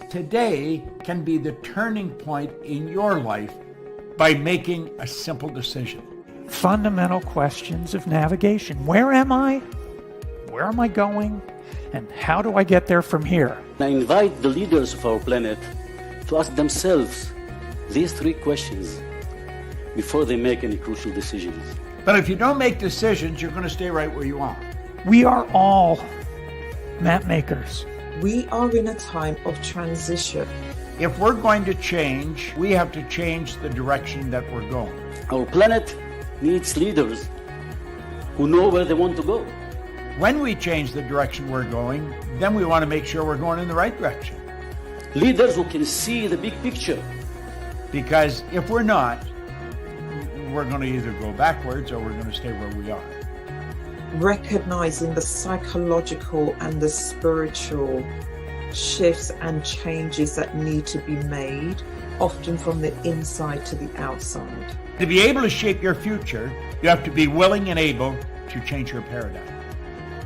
Today can be the turning point in your life by making a simple decision. Fundamental questions of navigation. Where am I? Where am I going? And how do I get there from here? I invite the leaders of our planet to ask themselves these three questions before they make any crucial decisions. But if you don't make decisions, you're going to stay right where you are. We are all map makers. We are in a time of transition. If we're going to change, we have to change the direction that we're going. Our planet needs leaders who know where they want to go. When we change the direction we're going, then we want to make sure we're going in the right direction. Leaders who can see the big picture. Because if we're not, we're going to either go backwards or we're going to stay where we are. Recognizing the psychological and the spiritual shifts and changes that need to be made, often from the inside to the outside. To be able to shape your future, you have to be willing and able to change your paradigm.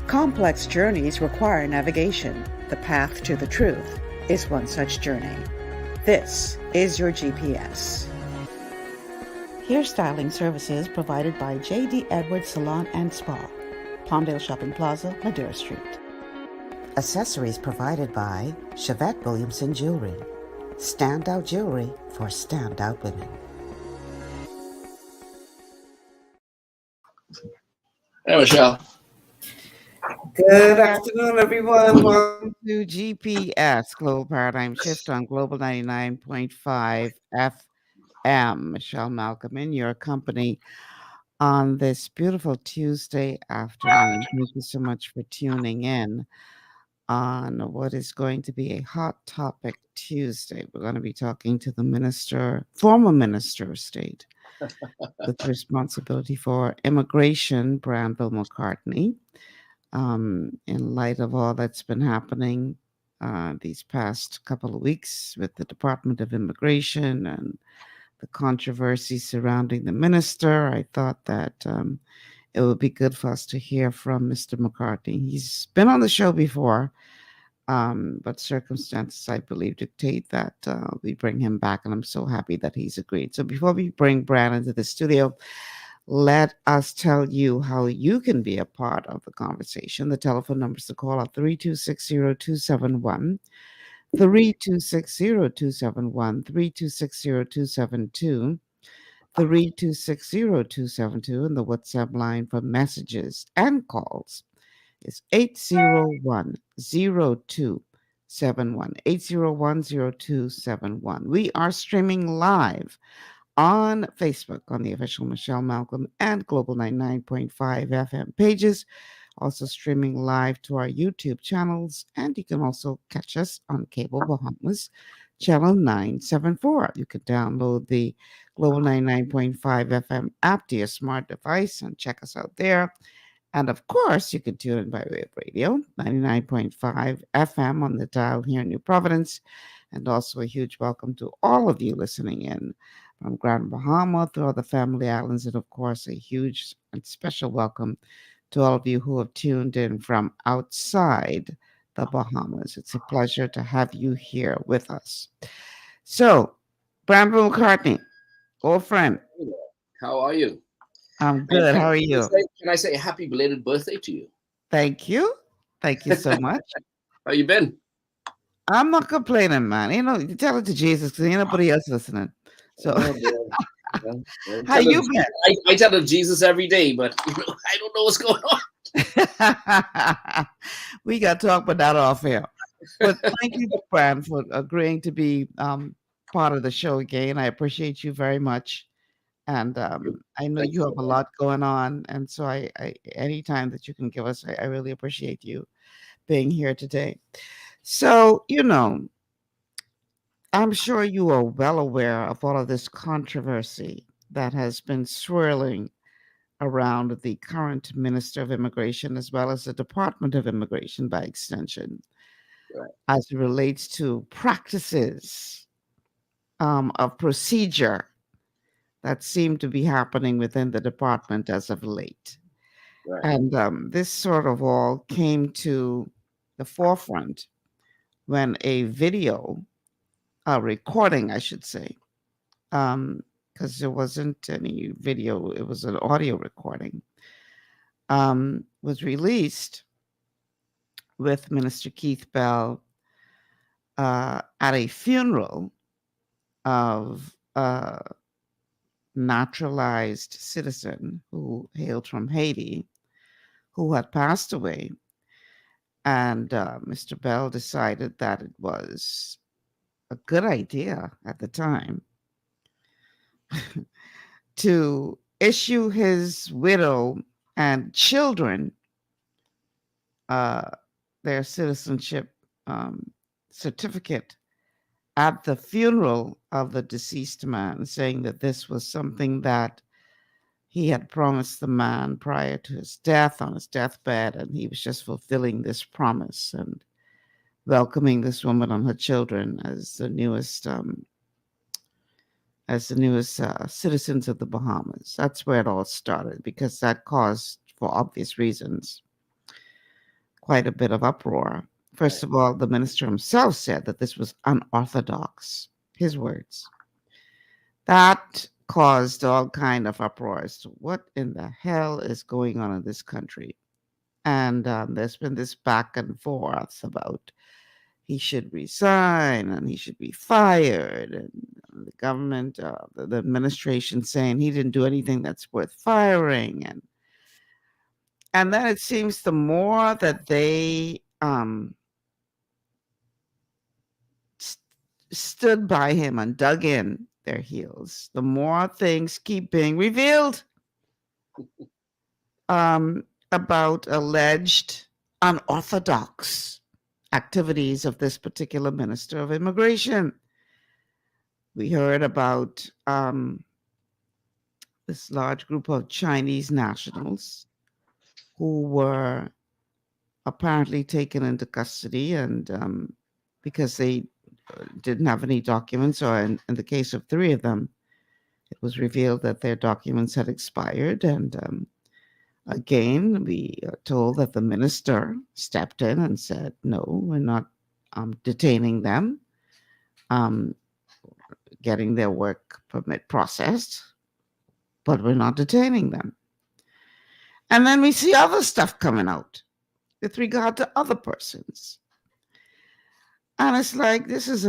Complex journeys require navigation. The path to the truth is one such journey. This is your GPS. Hairstyling services provided by J.D. Edwards Salon and Spa, Palmdale Shopping Plaza, Madera Street. Accessories provided by Chevette Williamson Jewelry. Standout jewelry for standout women. Hey, Michelle. Good afternoon, everyone. Welcome to GPS, Global Paradigm Shift on Global 99.5 FM. Michelle Malcolm in your company on this beautiful Tuesday afternoon. Thank you so much for tuning in on what is going to be a hot topic Tuesday. We're going to be talking to the former Minister of State with responsibility for Immigration, Branville McCartney. In light of all that's been happening these past couple of weeks with the Department of Immigration and the controversy surrounding the minister, I thought that it would be good for us to hear from Mr. McCartney. He's been on the show before, but circumstances, I believe, dictate that we bring him back, and I'm so happy that he's agreed. So before we bring Brad into the studio, let us tell you how you can be a part of the conversation. The telephone numbers to call are 3260271, 3260271, 3260272, 3260272, and the WhatsApp line for messages and calls is 801-0271, 801-0271. We are streaming live on Facebook on the official Michelle Malcolm and Global 99.5 FM pages, also streaming live to our YouTube channels, and you can also catch us on Cable Bahamas, channel 974. You can download the Global 99.5 FM app to your smart device and check us out there. And of course, you can tune in by way of radio, 99.5 FM on the dial here in New Providence. And also a huge welcome to all of you listening in from Grand Bahama through all the family islands. And of course, a huge and special welcome to all of you who have tuned in from outside the Bahamas. It's a pleasure to have you here with us. So, Branville McCartney, old friend. How are you? I'm good. How are you? Can I say a happy belated birthday to you? Thank you. Thank you so much. How you been? I'm not complaining, man. You know, you tell it to Jesus because ain't nobody else listening. So, how you been? I tell it to Jesus every day, but I don't know what's going on. We got to talk about that off air. But thank you, Bram, for agreeing to be part of the show again. I appreciate you very much. And I know you have a lot going on. And so I anytime that you can give us, I really appreciate you being here today. So, you know, I'm sure you are well aware of all of this controversy that has been swirling around the current Minister of Immigration as well as the Department of Immigration by extension, Right. as it relates to practices of procedure that seem to be happening within the department as of late. Right. And this sort of all came to the forefront when a video, a recording, I should say, because there wasn't any video, it was an audio recording, was released with Minister Keith Bell at a funeral of a naturalized citizen who hailed from Haiti, who had passed away. And Mr. Bell decided that it was a good idea at the time to issue his widow and children their citizenship certificate at the funeral of the deceased man, saying that this was something that he had promised the man prior to his death, on his deathbed, and he was just fulfilling this promise and welcoming this woman and her children as the newest citizens of the Bahamas. That's where it all started, because that caused, for obvious reasons, quite a bit of uproar. First of all, the minister himself said that this was unorthodox, his words. That caused all kind of uproars. What in the hell is going on in this country? And there's been this back and forth about he should resign and he should be fired, and the government, the administration saying he didn't do anything that's worth firing, and then it seems the more that they stood by him and dug in their heels, the more things keep being revealed about alleged unorthodox activities of this particular Minister of Immigration. We heard about this large group of Chinese nationals who were apparently taken into custody, and because they didn't have any documents, or in the case of 3 of them, it was revealed that their documents had expired. And again, we are told that the minister stepped in and said, no, we're not detaining them, getting their work permit processed, but we're not detaining them. And then we see other stuff coming out with regard to other persons. And it's like this is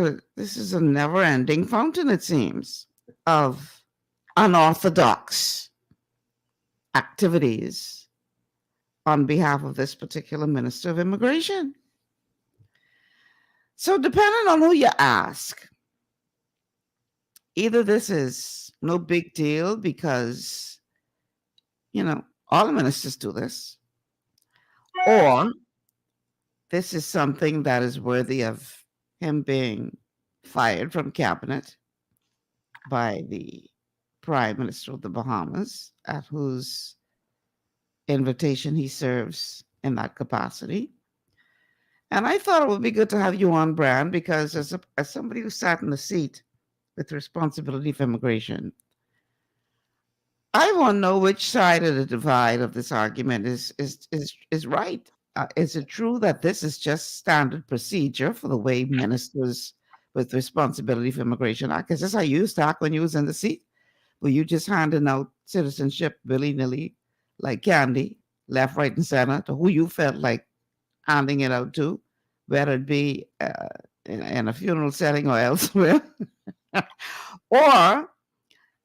a never-ending fountain, it seems, of unorthodox activities on behalf of this particular Minister of Immigration. So depending on who you ask, either this is no big deal because, all the ministers do this, or this is something that is worthy of him being fired from cabinet by the Prime Minister of the Bahamas, at whose invitation he serves in that capacity. And I thought it would be good to have you on, Brand, because as somebody who sat in the seat with responsibility for immigration, I want to know which side of the divide of this argument is right. Is it true that this is just standard procedure for the way ministers with responsibility for immigration act? Is this how you used to act when you was in the seat? Were you just handing out citizenship willy-nilly like candy, left, right, and center, to who you felt like handing it out to, whether it be in a funeral setting or elsewhere? Or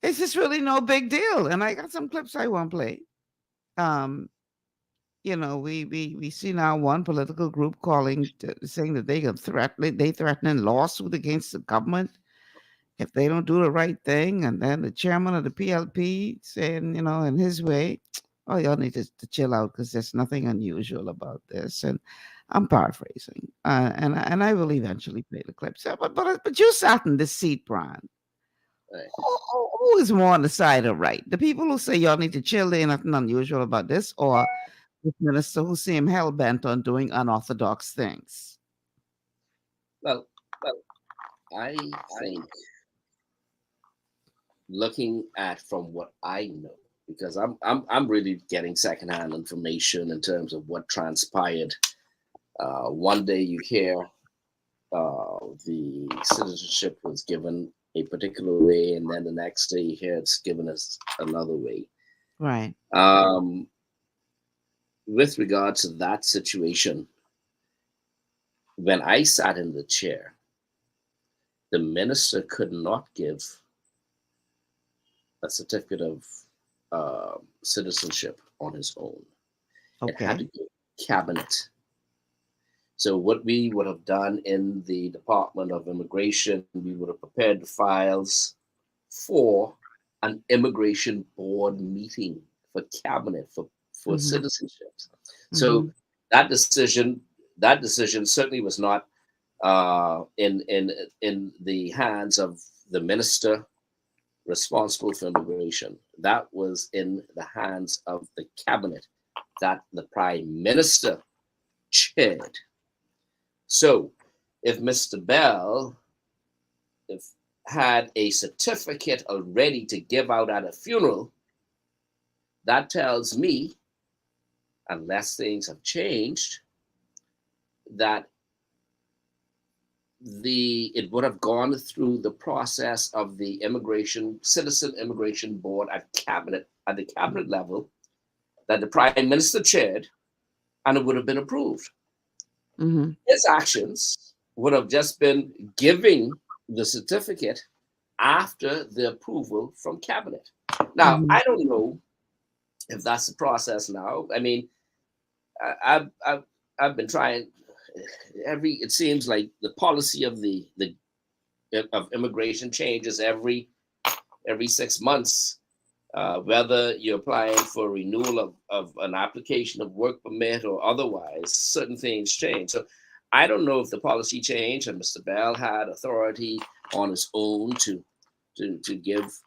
is this really no big deal? And I got some clips I want to play. We see now one political group saying that they threatening lawsuit against the government if they don't do the right thing. And then the chairman of the PLP saying, in his way, oh, y'all need to chill out because there's nothing unusual about this. And I'm paraphrasing, and I will eventually play the clip. So, but you sat in this seat, Brian. Right. Who is more on the side of right? The people who say y'all need to chill, there ain't nothing unusual about this, or the minister who seem hell bent on doing unorthodox things? Well, I think looking at from what I know, because I'm really getting secondhand information in terms of what transpired. One day you hear the citizenship was given a particular way, and then the next day you hear it's given us another way. Right. With regard to that situation, when I sat in the chair, the minister could not give a certificate of citizenship on his own. It had to Okay. go cabinet. So what we would have done in the Department of Immigration, we would have prepared the files for an immigration board meeting for cabinet for Mhm. citizenship. So Mhm. that decision certainly was not in the hands of the minister responsible for immigration. That was in the hands of the cabinet that the prime minister chaired. So if Mr. Bell had a certificate already to give out at a funeral, that tells me, unless things have changed, that it would have gone through the process of the citizen immigration board at the cabinet level that the prime minister chaired, and it would have been approved. Mhm. His actions would have just been giving the certificate after the approval from cabinet. Now, Mhm. I don't know if that's the process now. I mean, I've been trying it seems like the policy of the of immigration changes every 6 months. Whether you're applying for renewal of an application of work permit or otherwise, certain things change. So I don't know if the policy changed and Mr. Bell had authority on his own to give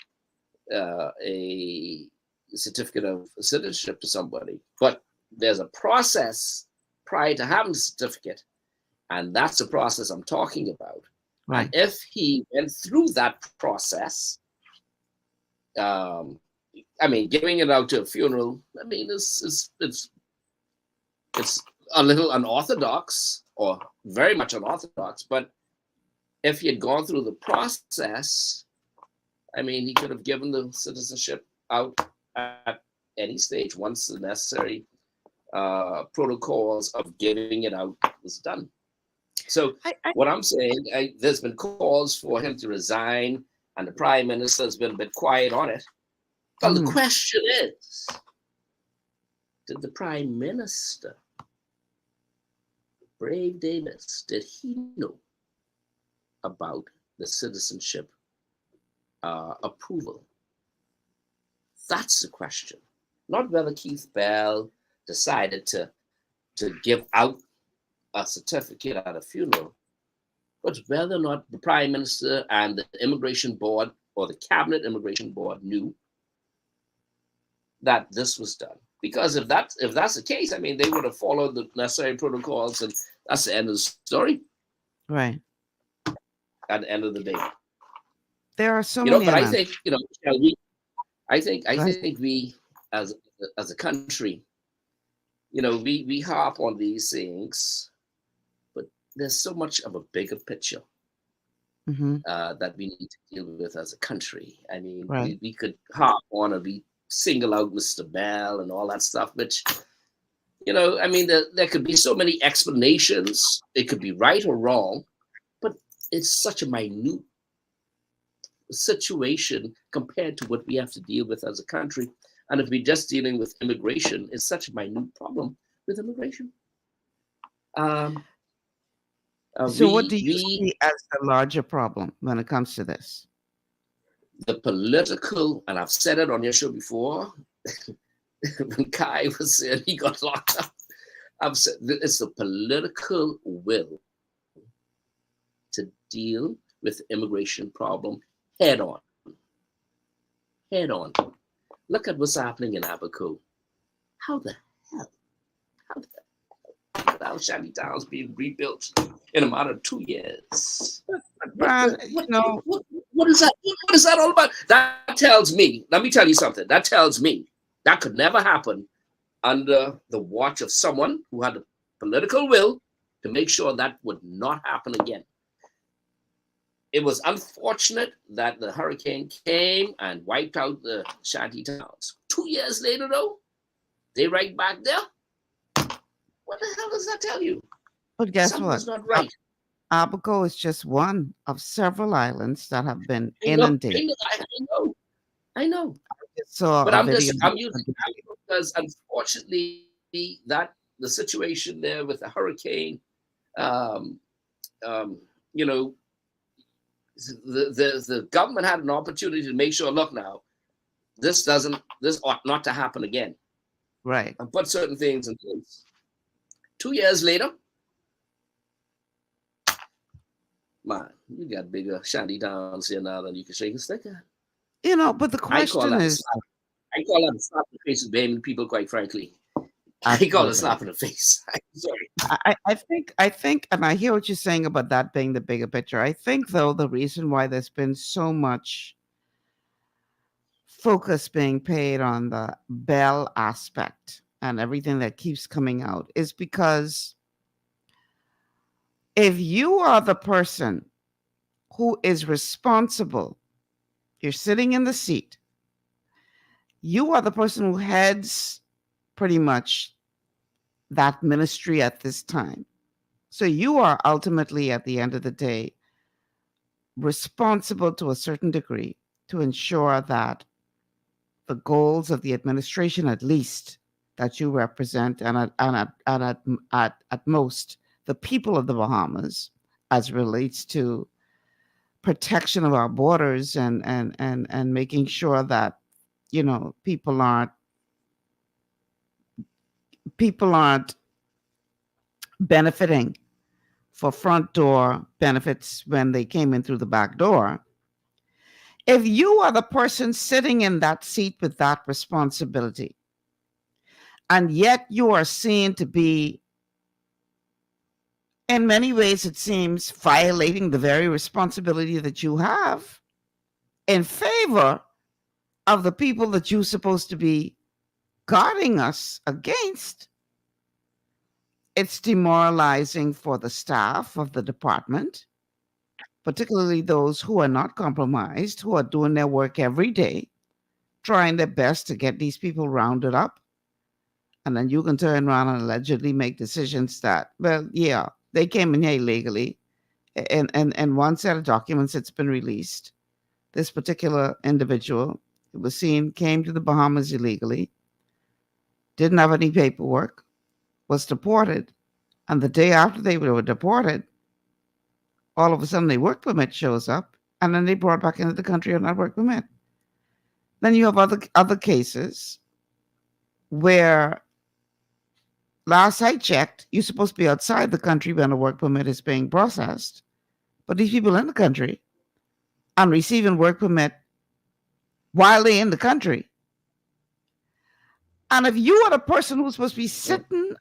a certificate of citizenship to somebody. But there's a process prior to having the certificate, and that's the process I'm talking about. And Right. if he went through that process, I mean, giving it out to a funeral, I mean, it's a little unorthodox or very much unorthodox. But if he had gone through the process, I mean, he could have given the citizenship out at any stage once the necessary protocols of giving it out was done. So what I'm saying, there's been calls for him to resign, and the prime minister has been a bit quiet on it. Well, the question is, did the prime minister, Brave Davis, did he know about the citizenship approval? That's the question. Not whether Keith Bell decided to give out a certificate at a funeral, but whether or not the prime minister and the immigration board or the cabinet immigration board knew that this was done. Because if that's the case, I mean, they would have followed the necessary protocols, and that's the end of the story. Right. At the end of the day, There are so many. But I think I Right. think we as a country, we harp on these things, but there's so much of a bigger picture Mhm. that we need to deal with as a country. I mean, Right. we could harp on and we single out Mr. Bell and all that stuff, which, I mean, there could be so many explanations. It could be right or wrong, but it's such a minute situation compared to what we have to deal with as a country. And if we're just dealing with immigration, it's such a minute problem with immigration. So, what do you see as the larger problem when it comes to this? The political, and I've said it on your show before, when Kai was there, he got locked up. I've said it's the political will to deal with the immigration problem head on. head on. Look at what's happening in Abaco. How the hell? How the hell? Now shanty towns being rebuilt in a matter of 2 years. Brad, you know, What is that? What is that all about? That tells me, let me tell you something. That tells me that could never happen under the watch of someone who had the political will to make sure that would not happen again. It was unfortunate that the hurricane came and wiped out the shanty towns. 2 years later, though, they right back there. What the hell does that tell you? but guess Something's what? not right. Abaco is just one of several islands that have been I know, inundated. I know. Saw But a I'm video using Abaco because unfortunately that the situation there with the hurricane, you know, the government had an opportunity to make sure, look now, this ought not to happen again, right. and put certain things in place. 2 years later, man, you got bigger shanty towns here now than you can shake a stick at. You know, but the I call question that is I call that a slap in the face of blaming people, quite frankly. I call it a absolutely. slap in the face. I'm sorry. I think, and I hear what you're saying about that being the bigger picture. I think, though, the reason why there's been so much focus being paid on the Bell aspect and everything that keeps coming out is because if you are the person who is responsible, you're sitting in the seat, you are the person who heads pretty much that ministry at this time. So you are ultimately, at the end of the day, responsible to a certain degree to ensure that the goals of the administration, at least, that you represent, and at most, the people of the Bahamas, as relates to protection of our borders and making sure that, you know, people aren't benefiting for front door benefits when they came in through the back door. If you are the person sitting in that seat with that responsibility, and yet you are seen to be, in many ways, it seems, violating the very responsibility that you have in favor of the people that you're supposed to be guarding us against, it's demoralizing for the staff of the department, particularly those who are not compromised, who are doing their work every day, trying their best to get these people rounded up. And then you can turn around and allegedly make decisions that, well, yeah, they came in here illegally. And one set of documents that's been released, this particular individual, it was seen, came to the Bahamas illegally, didn't have any paperwork, was deported. And the day after they were deported, all of a sudden their work permit shows up, and then they brought back into the country on that work permit. Then you have other cases where, last I checked, you're supposed to be outside the country when a work permit is being processed. But these people in the country and receiving work permit while they're in the country. And if you are the person who's supposed to be sitting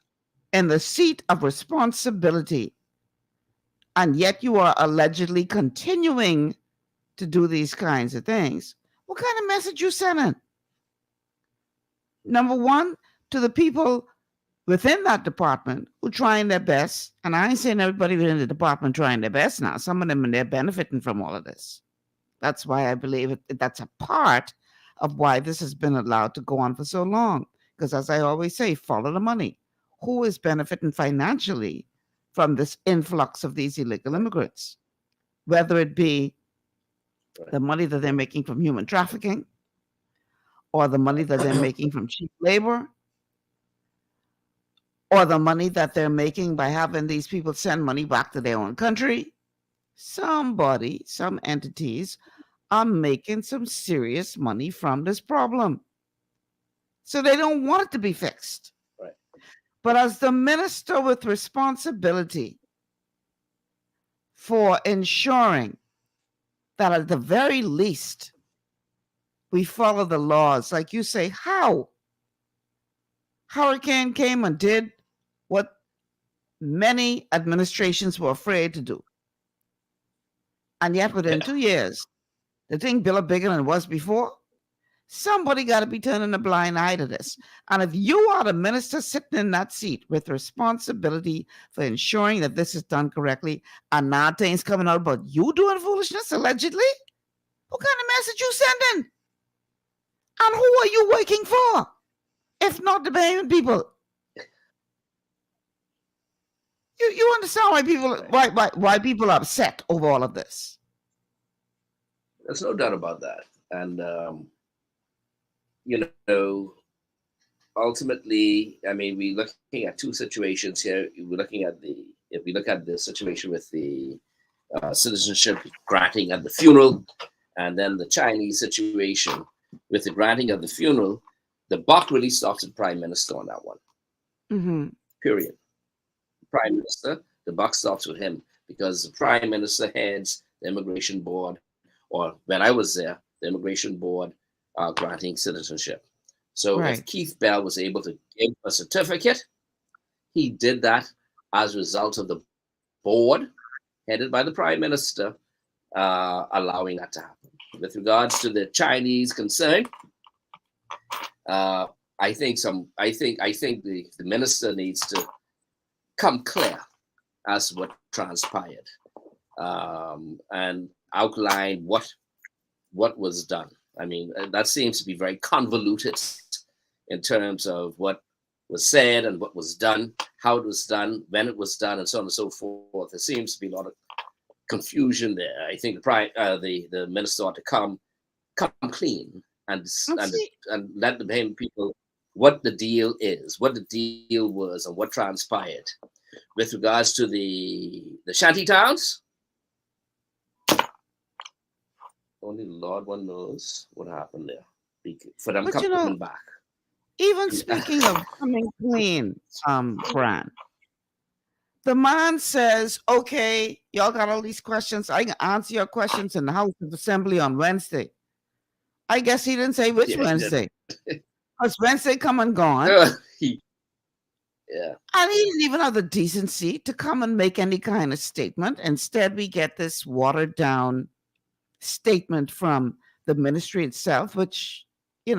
in the seat of responsibility, and yet you are allegedly continuing to do these kinds of things, what kind of message you sending? Number one, to the people within that department who are trying their best, and I ain't saying everybody within the department trying their best now. Some of them, they're benefiting from all of this. That's why I believe that's a part of why this has been allowed to go on for so long. Because as I always say, follow the money. Who is benefiting financially from this influx of these illegal immigrants? Whether it be the money that they're making from human trafficking, or the money that they're making from cheap labor, or the money that they're making by having these people send money back to their own country. Somebody, some entities are making some serious money from this problem. So they don't want it to be fixed. Right. But as the minister with responsibility for ensuring that at the very least we follow the laws. Like you say, how? Hurricane came and did what many administrations were afraid to do. And yet within 2 years, the thing built bigger than it was before. Somebody got to be turning a blind eye to this. And if you are the minister sitting in that seat with responsibility for ensuring that this is done correctly, and now things coming out about you doing foolishness, allegedly, what kind of message you sending? And who are you working for? If not the Bahamian people. You understand why people are upset over all of this? There's no doubt about that. And you know, ultimately, I mean, we're looking at two situations here. If we look at the situation with the citizenship granting at the funeral, and then the Chinese situation with the granting of the funeral, the buck really stops at Prime Minister on that one. Mm-hmm. Period. Prime Minister, the buck stops with him, because the Prime Minister heads the Immigration Board, or when I was there, the Immigration Board granting citizenship. So if Keith Bell was able to give a certificate, he did that as a result of the board headed by the Prime Minister allowing that to happen. With regards to the Chinese concern, I think the minister needs to come clear as to what transpired and outline what was done. I mean, that seems to be very convoluted in terms of what was said and what was done, how it was done, when it was done, and so on and so forth. There seems to be a lot of confusion there. I think the minister ought to come clean and let the Bahamian people what the deal is, what the deal was, and what transpired. With regards to the shanty towns, only the Lord one knows what happened there for them coming back. Even speaking of coming clean, Fran, the man says, okay, y'all got all these questions. I can answer your questions in the House of Assembly on Wednesday. I guess he didn't say which Wednesday. Because Wednesday come and gone. And he didn't even have the decency to come and make any kind of statement. Instead, we get this watered down statement from the ministry itself, which, you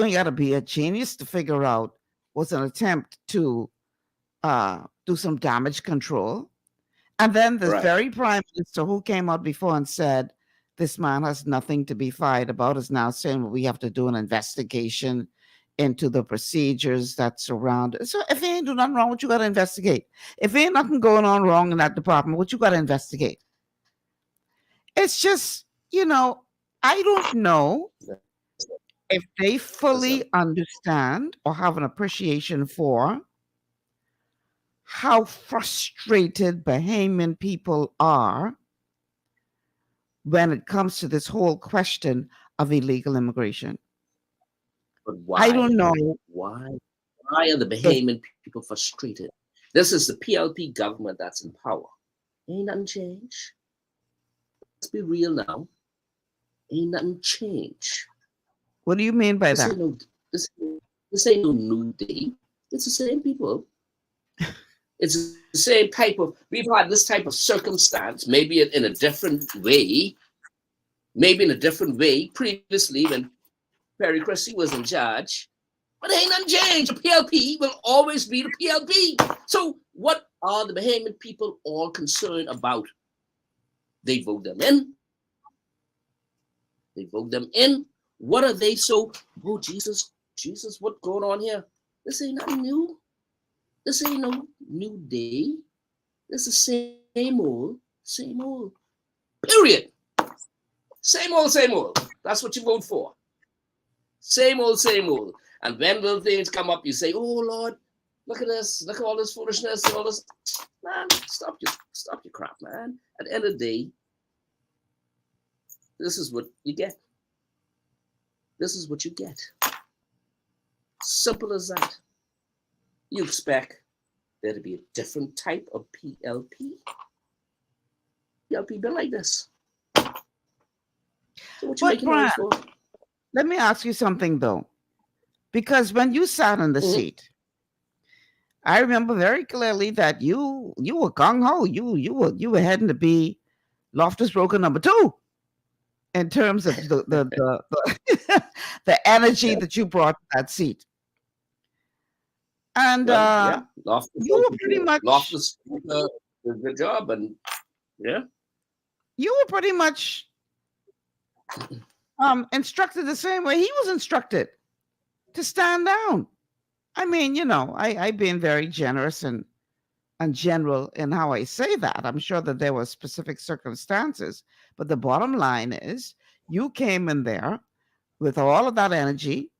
ain't got to be a genius to figure out was an attempt to do some damage control. And then the very Prime Minister who came out before and said, this man has nothing to be fired about, is now saying, well, we have to do an investigation into the procedures that surround it. So if he ain't do nothing wrong, what you got to investigate? If ain't nothing going on wrong in that department, what you got to investigate? It's just, I don't know if they fully understand or have an appreciation for how frustrated Bahamian people are when it comes to this whole question of illegal immigration. But why? I don't know. Why are the Bahamian people frustrated? This is the PLP government that's in power. Ain't nothing changed. Let's be real now. Ain't nothing changed. What do you mean by that? This ain't no new day. It's the same people. It's the same type of, we've had this type of circumstance, maybe in a different way, previously when Perry Christie was in charge, but ain't nothing changed. The PLP will always be the PLP. So what are the Bahamian people all concerned about? They vote them in. What are they so, oh, Jesus, what's going on here? This ain't nothing new. This ain't no new day. This is same old. Period. Same old. That's what you vote for. Same old. And when little things come up, you say, oh Lord, look at this, look at all this foolishness, all this. Man, stop your crap, man. At the end of the day, this is what you get. Simple as that. You expect there to be a different type of PLP. PLP been like this. So what you making noise for? let me ask you something though, because when you sat in the seat, I remember very clearly that you were gung ho. You were heading to be Loftus Broker number 2 in terms of the energy that you brought to that seat. And you were pretty much Loftus did a good job, and you were pretty much instructed the same way he was instructed, to stand down. I mean, you know, I've been very generous and general in how I say that. I'm sure that there were specific circumstances, but the bottom line is you came in there with all of that energy,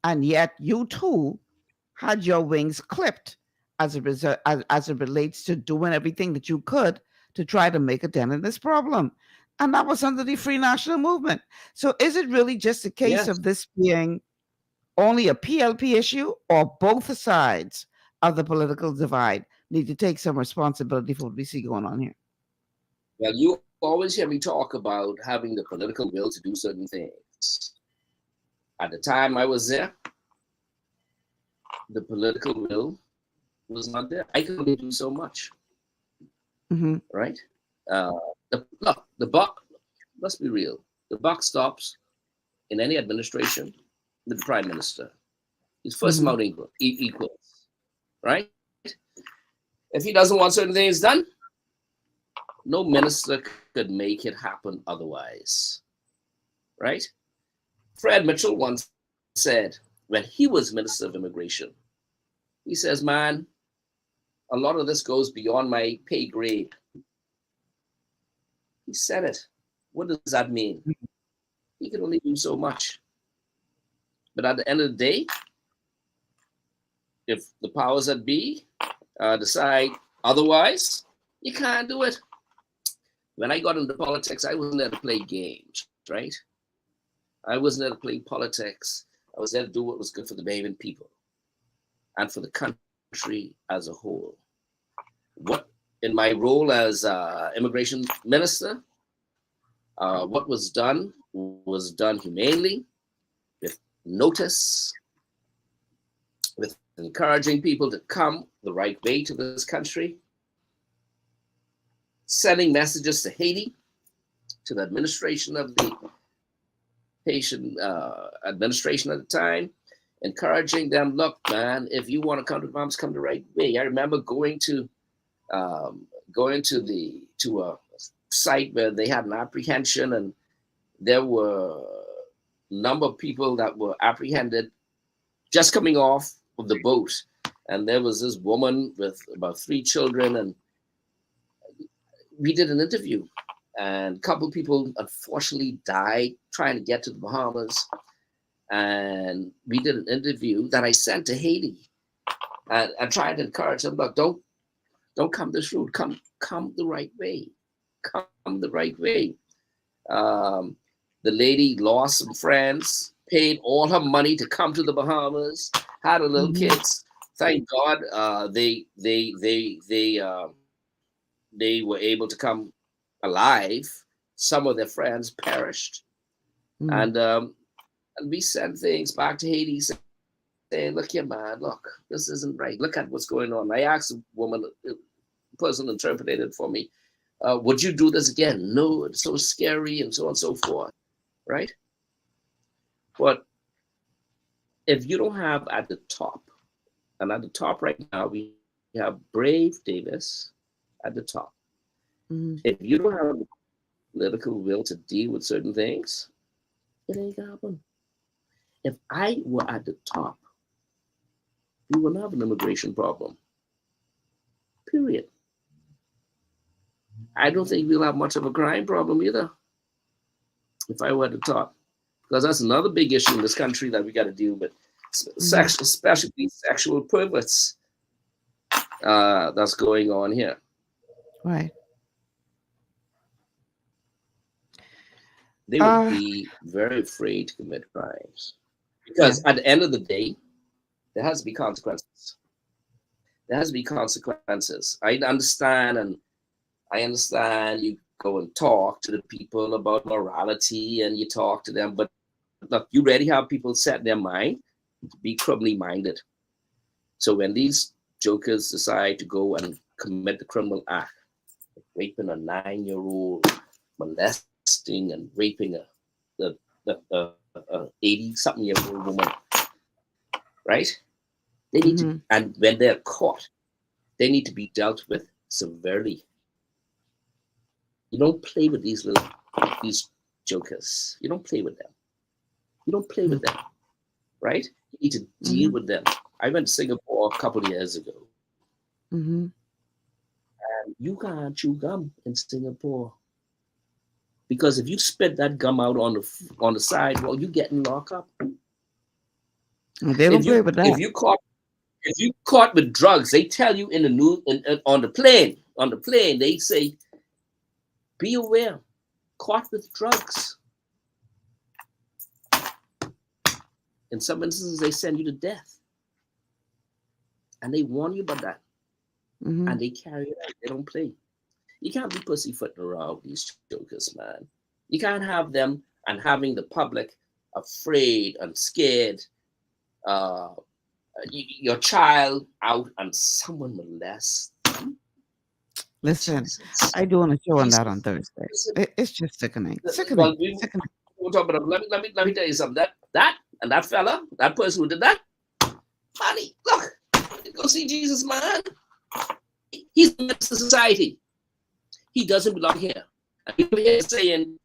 and yet you too had your wings clipped as it relates to doing everything that you could to try to make a dent in this problem. And that was under the Free National Movement. So is it really just a case of this being only a PLP issue, or both sides of the political divide need to take some responsibility for what we see going on here? Well, you always hear me talk about having the political will to do certain things. At the time I was there, the political will was not there. I could only do so much. Right? The buck, let's be real, the buck stops in any administration with the prime minister. He's first among equals, right? If he doesn't want certain things done, no minister could make it happen otherwise, right? Fred Mitchell once said, when he was Minister of Immigration, he says, man, a lot of this goes beyond my pay grade. He said it. What does that mean? He can only do so much. But at the end of the day, if the powers that be decide otherwise, you can't do it. When I got into politics, I wasn't there to play games, right? I wasn't there to play politics. I was there to do what was good for the Bahamian people and for the country as a whole. What, in my role as immigration minister, what was done humanely, with notice, with encouraging people to come the right way to this country, sending messages to Haiti, to the administration of the Haitian administration at the time, encouraging them, look, man, if you want to come to the Bahamas, come the right way. I remember going to a site where they had an apprehension, and there were a number of people that were apprehended just coming off of the boat. And there was this woman with about 3 children, and we did an interview, and a couple of people unfortunately died trying to get to the Bahamas. And we did an interview that I sent to Haiti, and I tried to encourage them, look, don't come this route, come the right way, come the right way. The lady lost some friends, paid all her money to come to the Bahamas, had her little kids. Thank God they were able to come alive. Some of their friends perished. And we sent things back to Haiti saying, look here, man, look, this isn't right. Look at what's going on. I asked a woman, a person interpreted it for me, would you do this again? No, it's so scary, and so on and so forth, right? But if you don't have at the top, and at the top right now, we have Brave Davis at the top. If you don't have the political will to deal with certain things, it ain't gonna happen. If I were at the top, we wouldn't have an immigration problem. Period. I don't think we'll have much of a crime problem either if I were at the top, because that's another big issue in this country that we got to deal with, especially sexual perverts that's going on here. Right. They would be very afraid to commit crimes, because at the end of the day, there has to be consequences. There has to be consequences. I understand you go and talk to the people about morality, and you talk to them, but look, you already have people set their mind to be criminally minded. So when these jokers decide to go and commit the criminal act, raping a 9-year-old, molesting and raping a 80-something-year-old woman, right? They need to, and when they're caught, they need to be dealt with severely. You don't play with these jokers. You don't play with them. You don't play with them, right? You need to deal with them. I went to Singapore a couple of years ago. And you can't chew gum in Singapore. Because if you spit that gum out on the side, well, you're getting locked up. They don't play with that. If you caught with drugs, they tell you in the news on the plane, they say, be aware, caught with drugs. In some instances, they send you to death. And they warn you about that. And they carry it out. They don't play. You can't be pussyfooting around with these jokers, man. You can't have them and having the public afraid and scared. Your child out and someone molests them. Listen, I do want a show on that on Thursday. It's just sickening. Well, we'll talk about it. Let me tell you something. That fella, that person who did that, money. Look, go see Jesus, man. He's a minister of society. He doesn't belong here. And people here saying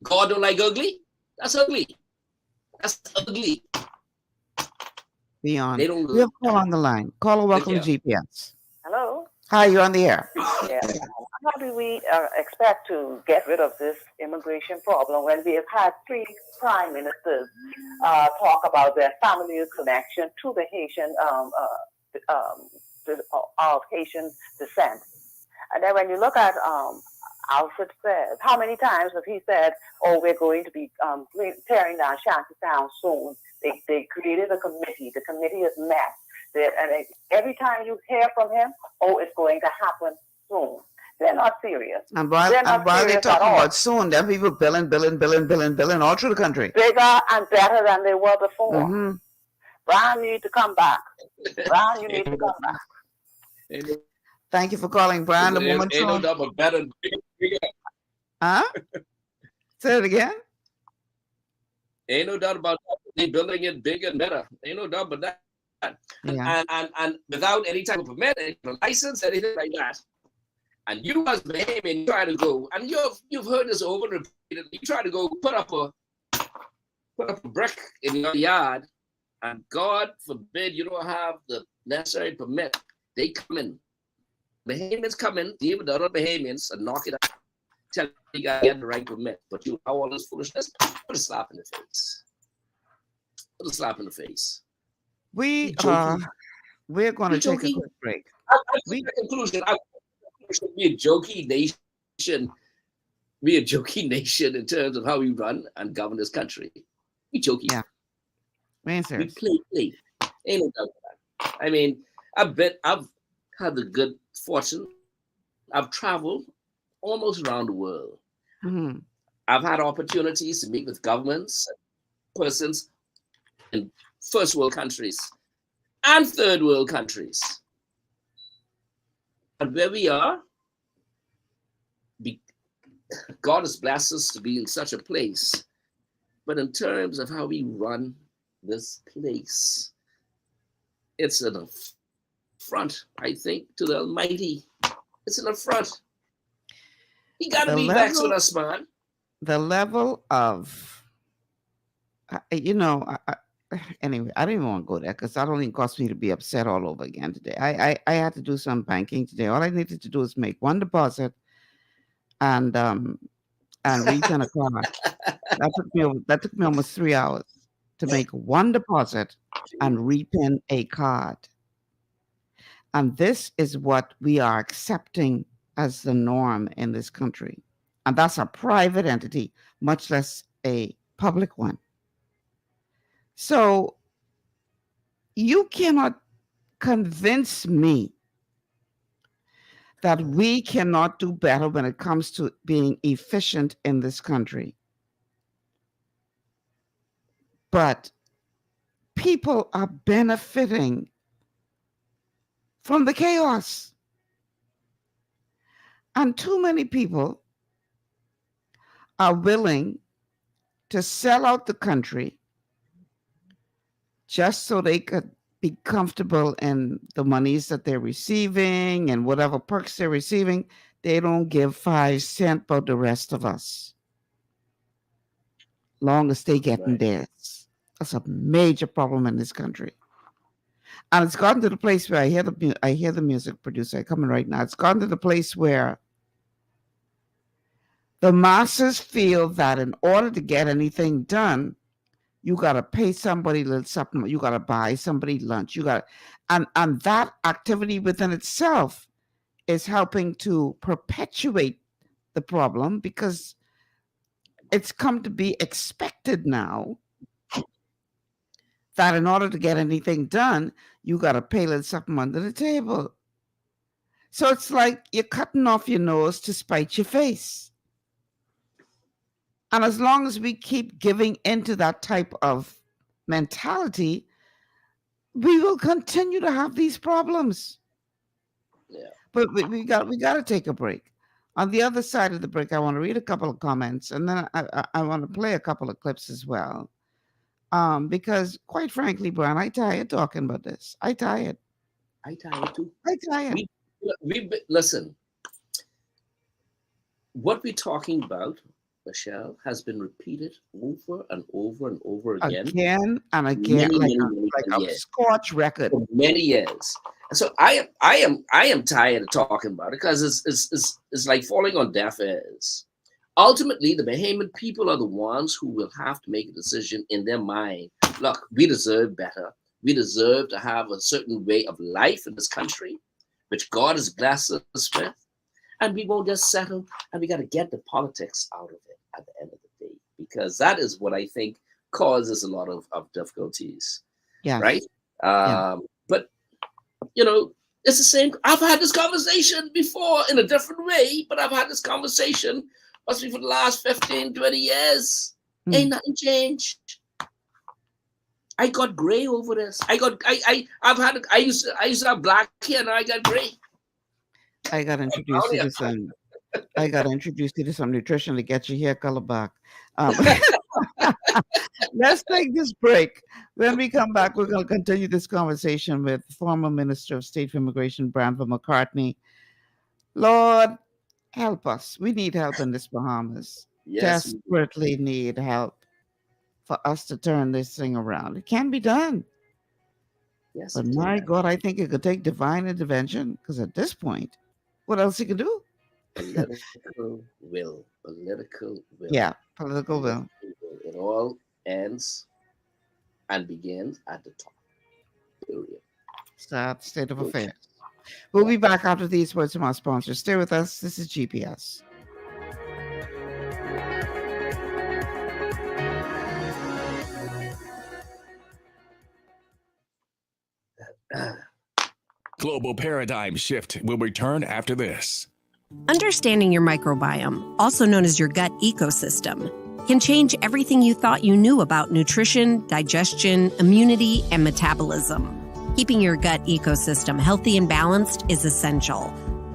God don't like ugly. That's ugly. That's ugly. Beyond. We have a call on the line. Caller, welcome to GPS. Hello. Hi, you're on the air. Yeah. How do we expect to get rid of this immigration problem when we have had 3 prime ministers talk about their family connection to the Haitian of Haitian descent? And then when you look at Alfred says, how many times have he said, "Oh, we're going to be tearing down Shantytown soon"? They created a committee. The committee is met. And every time you hear from him, "Oh, it's going to happen soon." They're not serious. And while they're talking about soon, there are people billing all through the country. Bigger and better than they were before. Brown, you need to come back. Brown, you need to come back. Thank you for calling, Brian. Ain't no double better, bigger. Huh? Say it again. Ain't no doubt about that. They building it bigger and better. Ain't no doubt about that. Yeah. And without any type of permit, any license, anything like that. And you as Bahamian try to go, and you've heard this over and repeated. You try to go put up a brick in your yard, and God forbid you don't have the necessary permit. They come in. Bahamians come in, deal with the other Bahamians, and knock it out. Tell you gotta get the right permit. But you have all this foolishness, put a slap in the face. Put a slap in the face. We're going to take a quick break. Conclusion. Be a jokey nation. Be a jokey nation in terms of how we run and govern this country. We jokey. Yeah. We play. Ain't no doubt about that. I mean, I've had the good fortune. I've traveled almost around the world. I've had opportunities to meet with governments, persons in first world countries and third world countries. And where we are, God has blessed us to be in such a place. But in terms of how we run this place, it's an affront, I think, to the Almighty. It's an affront. He got to be vexed with us, man. The level of, anyway, I didn't even want to go there because that only cost me to be upset all over again today. I had to do some banking today. All I needed to do is make one deposit and return a card. That took me almost 3 hours to make one deposit and repin a card. And this is what we are accepting as the norm in this country. And that's a private entity, much less a public one. So you cannot convince me that we cannot do better when it comes to being efficient in this country. but people are benefiting from the chaos. And too many people are willing to sell out the country just so they could be comfortable in the monies that they're receiving and whatever perks they're receiving. They don't give 5 cents about the rest of us, long as they getting theirs. That's a major problem in this country. And it's gotten to the place where I hear the music producer coming right now. It's gotten to the place where the masses feel that in order to get anything done, you got to pay somebody a little something. You got to buy somebody lunch. And that activity within itself is helping to perpetuate the problem, because it's come to be expected now that in order to get anything done, you got to pay a little something under the table. So it's like you're cutting off your nose to spite your face. And as long as we keep giving into that type of mentality, we will continue to have these problems. Yeah. But we got to take a break. On the other side of the break, I want to read a couple of comments, and then I want to play a couple of clips as well. Because quite frankly, Brian, I tired talking about this. I tired too. I tired. Listen, what we're talking about, Michelle, has been repeated over and over and over again. Again and again, many a years. scorch record. For many years. So I am tired of talking about it, because it's like falling on deaf ears. Ultimately, the Bahamian people are the ones who will have to make a decision in their mind. Look, we deserve better. We deserve to have a certain way of life in this country, which God has blessed us with. And we won't just settle, and we got to get the politics out of it at the end of the day, because that is what I think causes a lot of difficulties. Yeah. Right? But, it's the same. I've had this conversation before in a different way, but I've had this conversation must be for the last 15, 20 years. Ain't nothing changed. I got gray over this. I used to have black hair, now I got gray. I got introduced you to some nutrition to get your hair color back. Let's take this break. When we come back, we're going to continue this conversation with former Minister of State for Immigration Branville McCartney. Lord, help us. We need help in this Bahamas. Yes, desperately need help for us to turn this thing around. It can be done. Yes, but my God, I think it could take divine intervention, because at this point, what else you can do? Political will. Yeah, political will. It all ends and begins at the top. Period. Sad state of affairs. We'll be back after these words from our sponsors. Stay with us. This is GPS. Global Paradigm Shift will return after this. Understanding your microbiome, also known as your gut ecosystem, can change everything you thought you knew about nutrition, digestion, immunity, and metabolism. Keeping your gut ecosystem healthy and balanced is essential.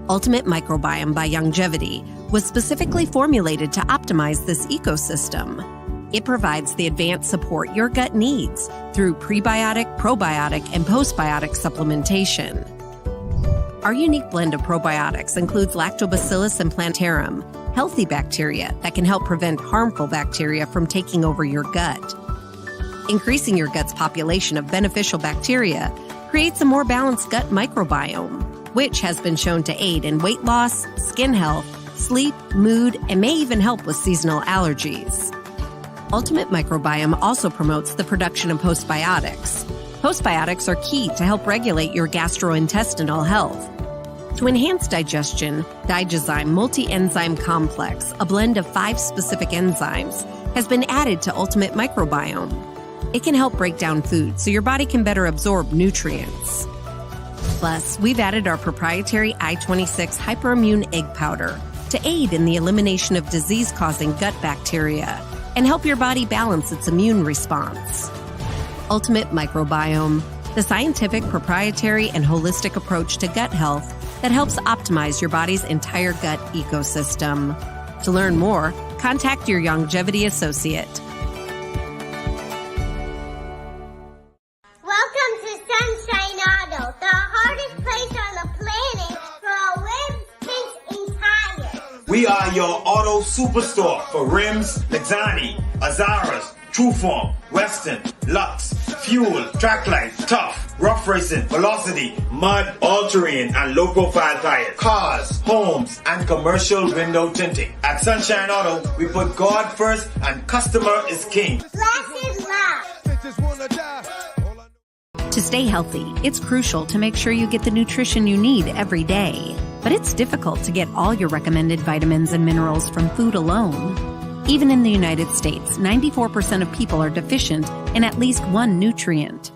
Ultimate Microbiome by Longevity was specifically formulated to optimize this ecosystem. It provides the advanced support your gut needs through prebiotic, probiotic, and postbiotic supplementation. Our unique blend of probiotics includes Lactobacillus and Plantarum, healthy bacteria that can help prevent harmful bacteria from taking over your gut. Increasing your gut's population of beneficial bacteria creates a more balanced gut microbiome, which has been shown to aid in weight loss, skin health, sleep, mood, and may even help with seasonal allergies. Ultimate Microbiome also promotes the production of postbiotics. Postbiotics are key to help regulate your gastrointestinal health. To enhance digestion, Digizyme Multi-Enzyme Complex, a blend of 5 specific enzymes, has been added to Ultimate Microbiome. It can help break down food so your body can better absorb nutrients. Plus, we've added our proprietary I-26 hyperimmune egg powder to aid in the elimination of disease-causing gut bacteria and help your body balance its immune response. Ultimate Microbiome, the scientific, proprietary, and holistic approach to gut health that helps optimize your body's entire gut ecosystem. To learn more, contact your longevity associate. Welcome to Sunshine Auto, the hardest place on the planet for a rim fix and tires. We are your auto superstore for rims, Lexani, Azaras, Trueform, Western, Lux, Fuel, Tracklight, Tough, Rough Racing, Velocity, Mud, All-Terrain, and low-profile tires. Cars, homes, and commercial window tinting. At Sunshine Auto, we put God first and customer is king. Blessed love. To stay healthy, it's crucial to make sure you get the nutrition you need every day. But it's difficult to get all your recommended vitamins and minerals from food alone. Even in the United States, 94% of people are deficient in at least one nutrient.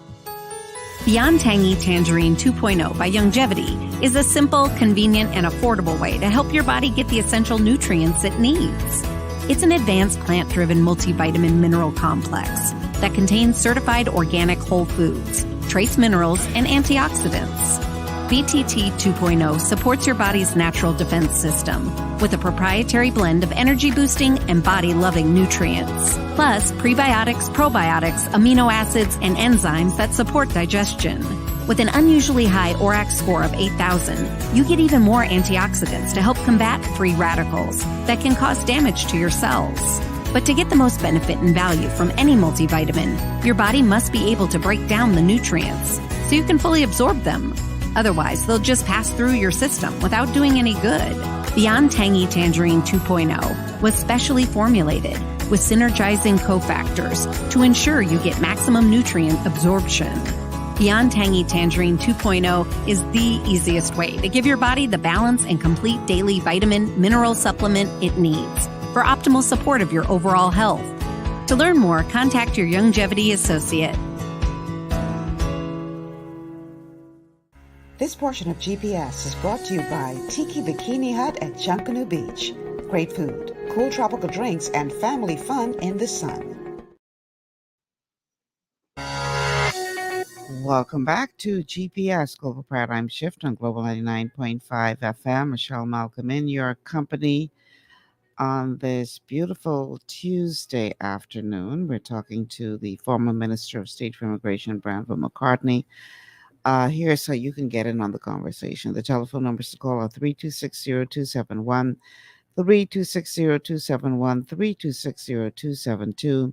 Beyond Tangy Tangerine 2.0 by Longevity is a simple, convenient, and affordable way to help your body get the essential nutrients it needs. It's an advanced plant-driven multivitamin mineral complex that contains certified organic whole foods, trace minerals, and antioxidants. BTT 2.0 supports your body's natural defense system with a proprietary blend of energy-boosting and body-loving nutrients, plus prebiotics, probiotics, amino acids, and enzymes that support digestion. With an unusually high ORAC score of 8,000, you get even more antioxidants to help combat free radicals that can cause damage to your cells. But to get the most benefit and value from any multivitamin, your body must be able to break down the nutrients so you can fully absorb them. Otherwise, they'll just pass through your system without doing any good. Beyond Tangy Tangerine 2.0 was specially formulated with synergizing cofactors to ensure you get maximum nutrient absorption. Beyond Tangy Tangerine 2.0 is the easiest way to give your body the balance and complete daily vitamin mineral supplement it needs for optimal support of your overall health. To learn more, contact your longevity associate. This portion of GPS is brought to you by Tiki Bikini Hut at Junkanoo Beach. Great food, cool tropical drinks, and family fun in the sun. Welcome back to GPS Global Paradigm Shift on Global 99.5 FM. Michelle Malcolm in your company on this beautiful Tuesday afternoon. We're talking to the former Minister of State for Immigration, Branville McCartney. Here's how you can get in on the conversation. The telephone numbers to call are 3260271, 3260271, 3260272,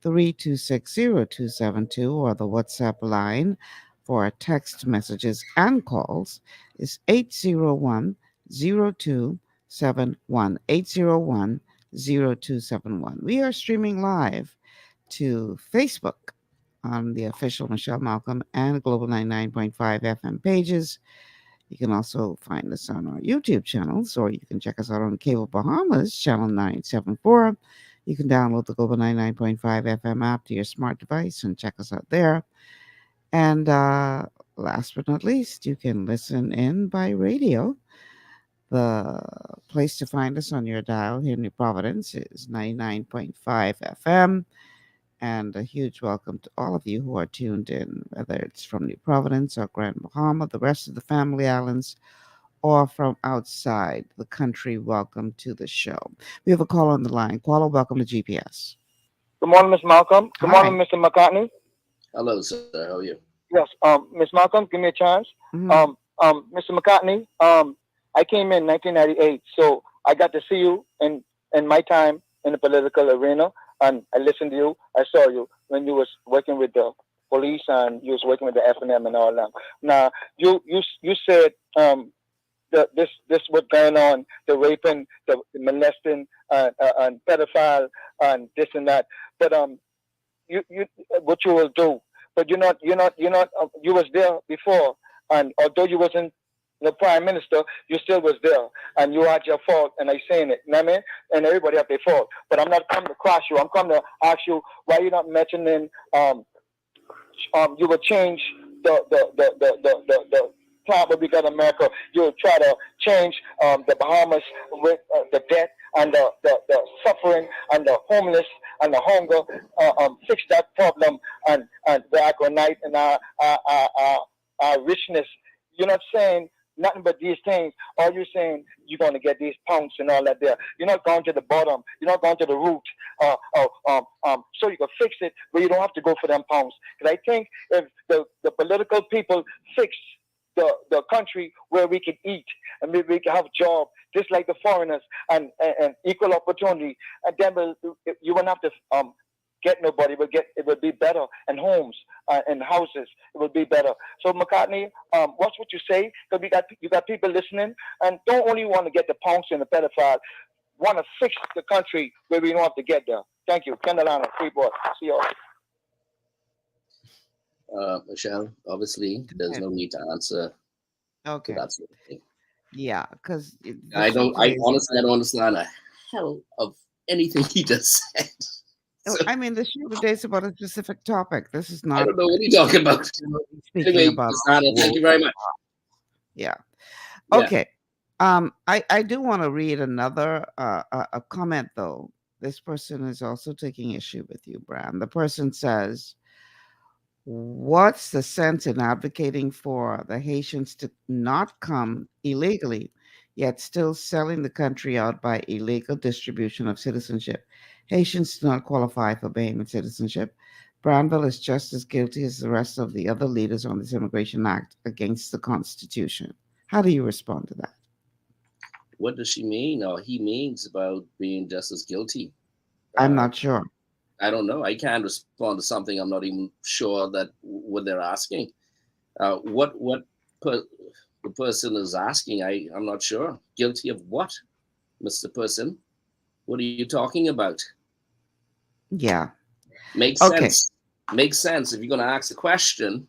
3260272, or the WhatsApp line for text messages and calls is 801-0271, 801-0271. We are streaming live to Facebook on the official Michelle Malcolm and Global 99.5 FM pages. You can also find us on our YouTube channels, or you can check us out on Cable Bahamas, channel 974. You can download the Global 99.5 FM app to your smart device and check us out there. And last but not least, you can listen in by radio. The place to find us on your dial here in New Providence is 99.5 FM. And a huge welcome to all of you who are tuned in, whether it's from New Providence or Grand Bahama, the rest of the family islands, or from outside the country. Welcome to the show. We have a call on the line. Caller, welcome to GPS. Good morning, Ms. Malcolm. Good Hi. morning, Mr. McCartney. Hello, sir. How are you? Yes, Ms. Malcolm, give me a chance. Mhm. Mr. McCartney, I came in 1998, so I got to see you in my time in the political arena. And I listened to you. I saw you when you was working with the police and you was working with the FNM and all that. Now you said this was going on, the raping, the molesting, and pedophile and this and that. But you what you will do? But you're not. You was there before, and although you wasn't the prime minister, you still was there, and you had your fault, and I saying it, you know what I mean? And everybody have their fault. But I'm not coming to cross you. I'm coming to ask you why you're not mentioning you would change the plant what we got in America. You'll try to change the Bahamas with the debt and the suffering and the homeless and the hunger. Fix that problem and where I go night and our richness. You're not saying nothing but these things. All you're saying, you're going to get these pounds and all that there. You're not going to the bottom. You're not going to the root. So you can fix it, but you don't have to go for them pounds. Because I think if the political people fix the country where we can eat and maybe we can have a job, just like the foreigners, and equal opportunity, and then you won't have to get nobody, but it would be better, and homes and houses, it would be better. So McCartney, watch what you say, because you got people listening, and don't only want to get the punks and the pedophile, want to fix the country where we don't have to get there. Thank you. Kendallana, Freeport. See you all. Michelle, obviously, there's no need to answer. Okay. That's it. Yeah, because I honestly don't understand a hell of anything he just said. So, I mean, the show today is about a specific topic. This is not. I don't know what you're talking about. Anyway, about thank you very much. Yeah. Okay. I do want to read another a comment though. This person is also taking issue with you, Bram. The person says, "What's the sense in advocating for the Haitians to not come illegally, yet still selling the country out by illegal distribution of citizenship? Haitians do not qualify for Bahamian citizenship. Branville is just as guilty as the rest of the other leaders on this Immigration Act against the Constitution." How do you respond to that? What does she mean, or he means about being just as guilty? I'm not sure. I don't know. I can't respond to something I'm not even sure that what they're asking. What the person is asking, I'm not sure. Guilty of what, Mr. Person? What are you talking about? Yeah. Makes sense. Makes sense. If you're going to ask a question,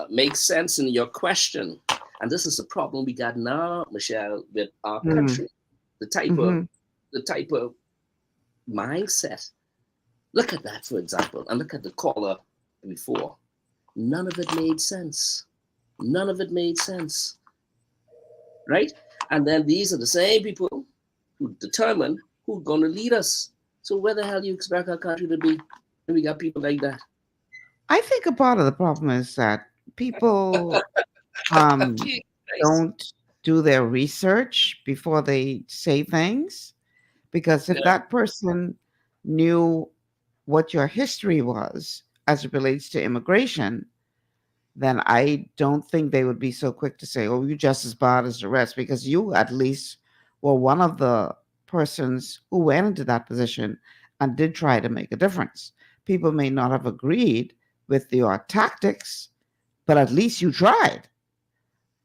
makes sense in your question. And this is the problem we got now, Michelle, with our country. The type of mindset. Look at that, for example, and look at the caller before. None of it made sense. None of it made sense. Right? And then these are the same people who determine who's going to lead us. So where the hell do you expect our country to be when we got people like that? I think a part of the problem is that people don't do their research before they say things. Because if that person knew what your history was as it relates to immigration, then I don't think they would be so quick to say, "Oh, you're just as bad as the rest," because you at least were one of the persons who went into that position and did try to make a difference. People may not have agreed with your tactics, but at least you tried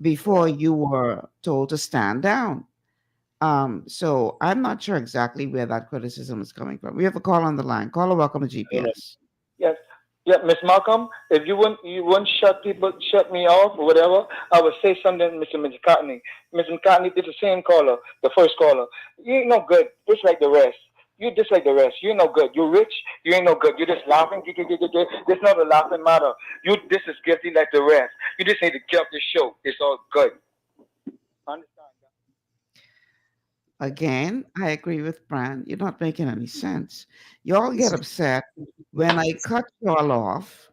before you were told to stand down. So I'm not sure exactly where that criticism is coming from. We have a call on the line. Caller, welcome to GPS. Yes. Yeah, Miss Malcolm, if you wouldn't shut me off or whatever, I would say something, Mr. McCartney. Mr. McCartney, this is the same caller, the first caller. You ain't no good, just like the rest. You just like the rest. You ain't no good. You're rich. You ain't no good. You're just laughing. This not a laughing matter. You just as guilty like the rest. You just need to get up the show. It's all good. Understand? Again, I agree with Brand. You're not making any sense. You all get upset when I cut you all off,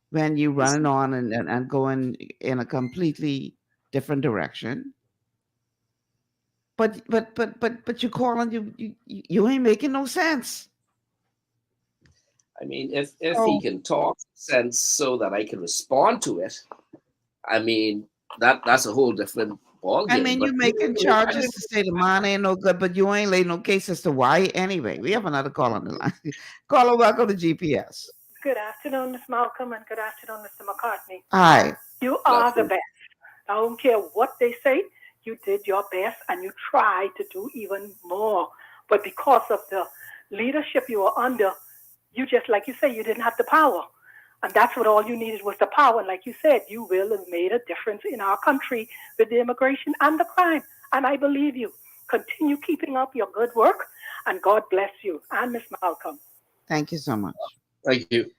when you running on and going in a completely different direction. But you call and you ain't making no sense. I mean, if he can talk sense so that I can respond to it, I mean that's a whole different ballgame. I mean, you're making charges to say the man ain't no good, but you ain't laid no case as to why. Anyway, we have another call on the line. Caller, welcome to GPS. Good afternoon, Ms. Malcolm, and good afternoon, Mr. McCartney. Hi. You are the best. I don't care what they say. You did your best, and you tried to do even more. But because of the leadership you were under, you just, like you say, you didn't have the power. And that's what all you needed was the power. And like you said, you will have made a difference in our country with the immigration and the crime. And I believe you. Continue keeping up your good work, and God bless you. And Ms. Malcolm. Thank you so much. Thank you.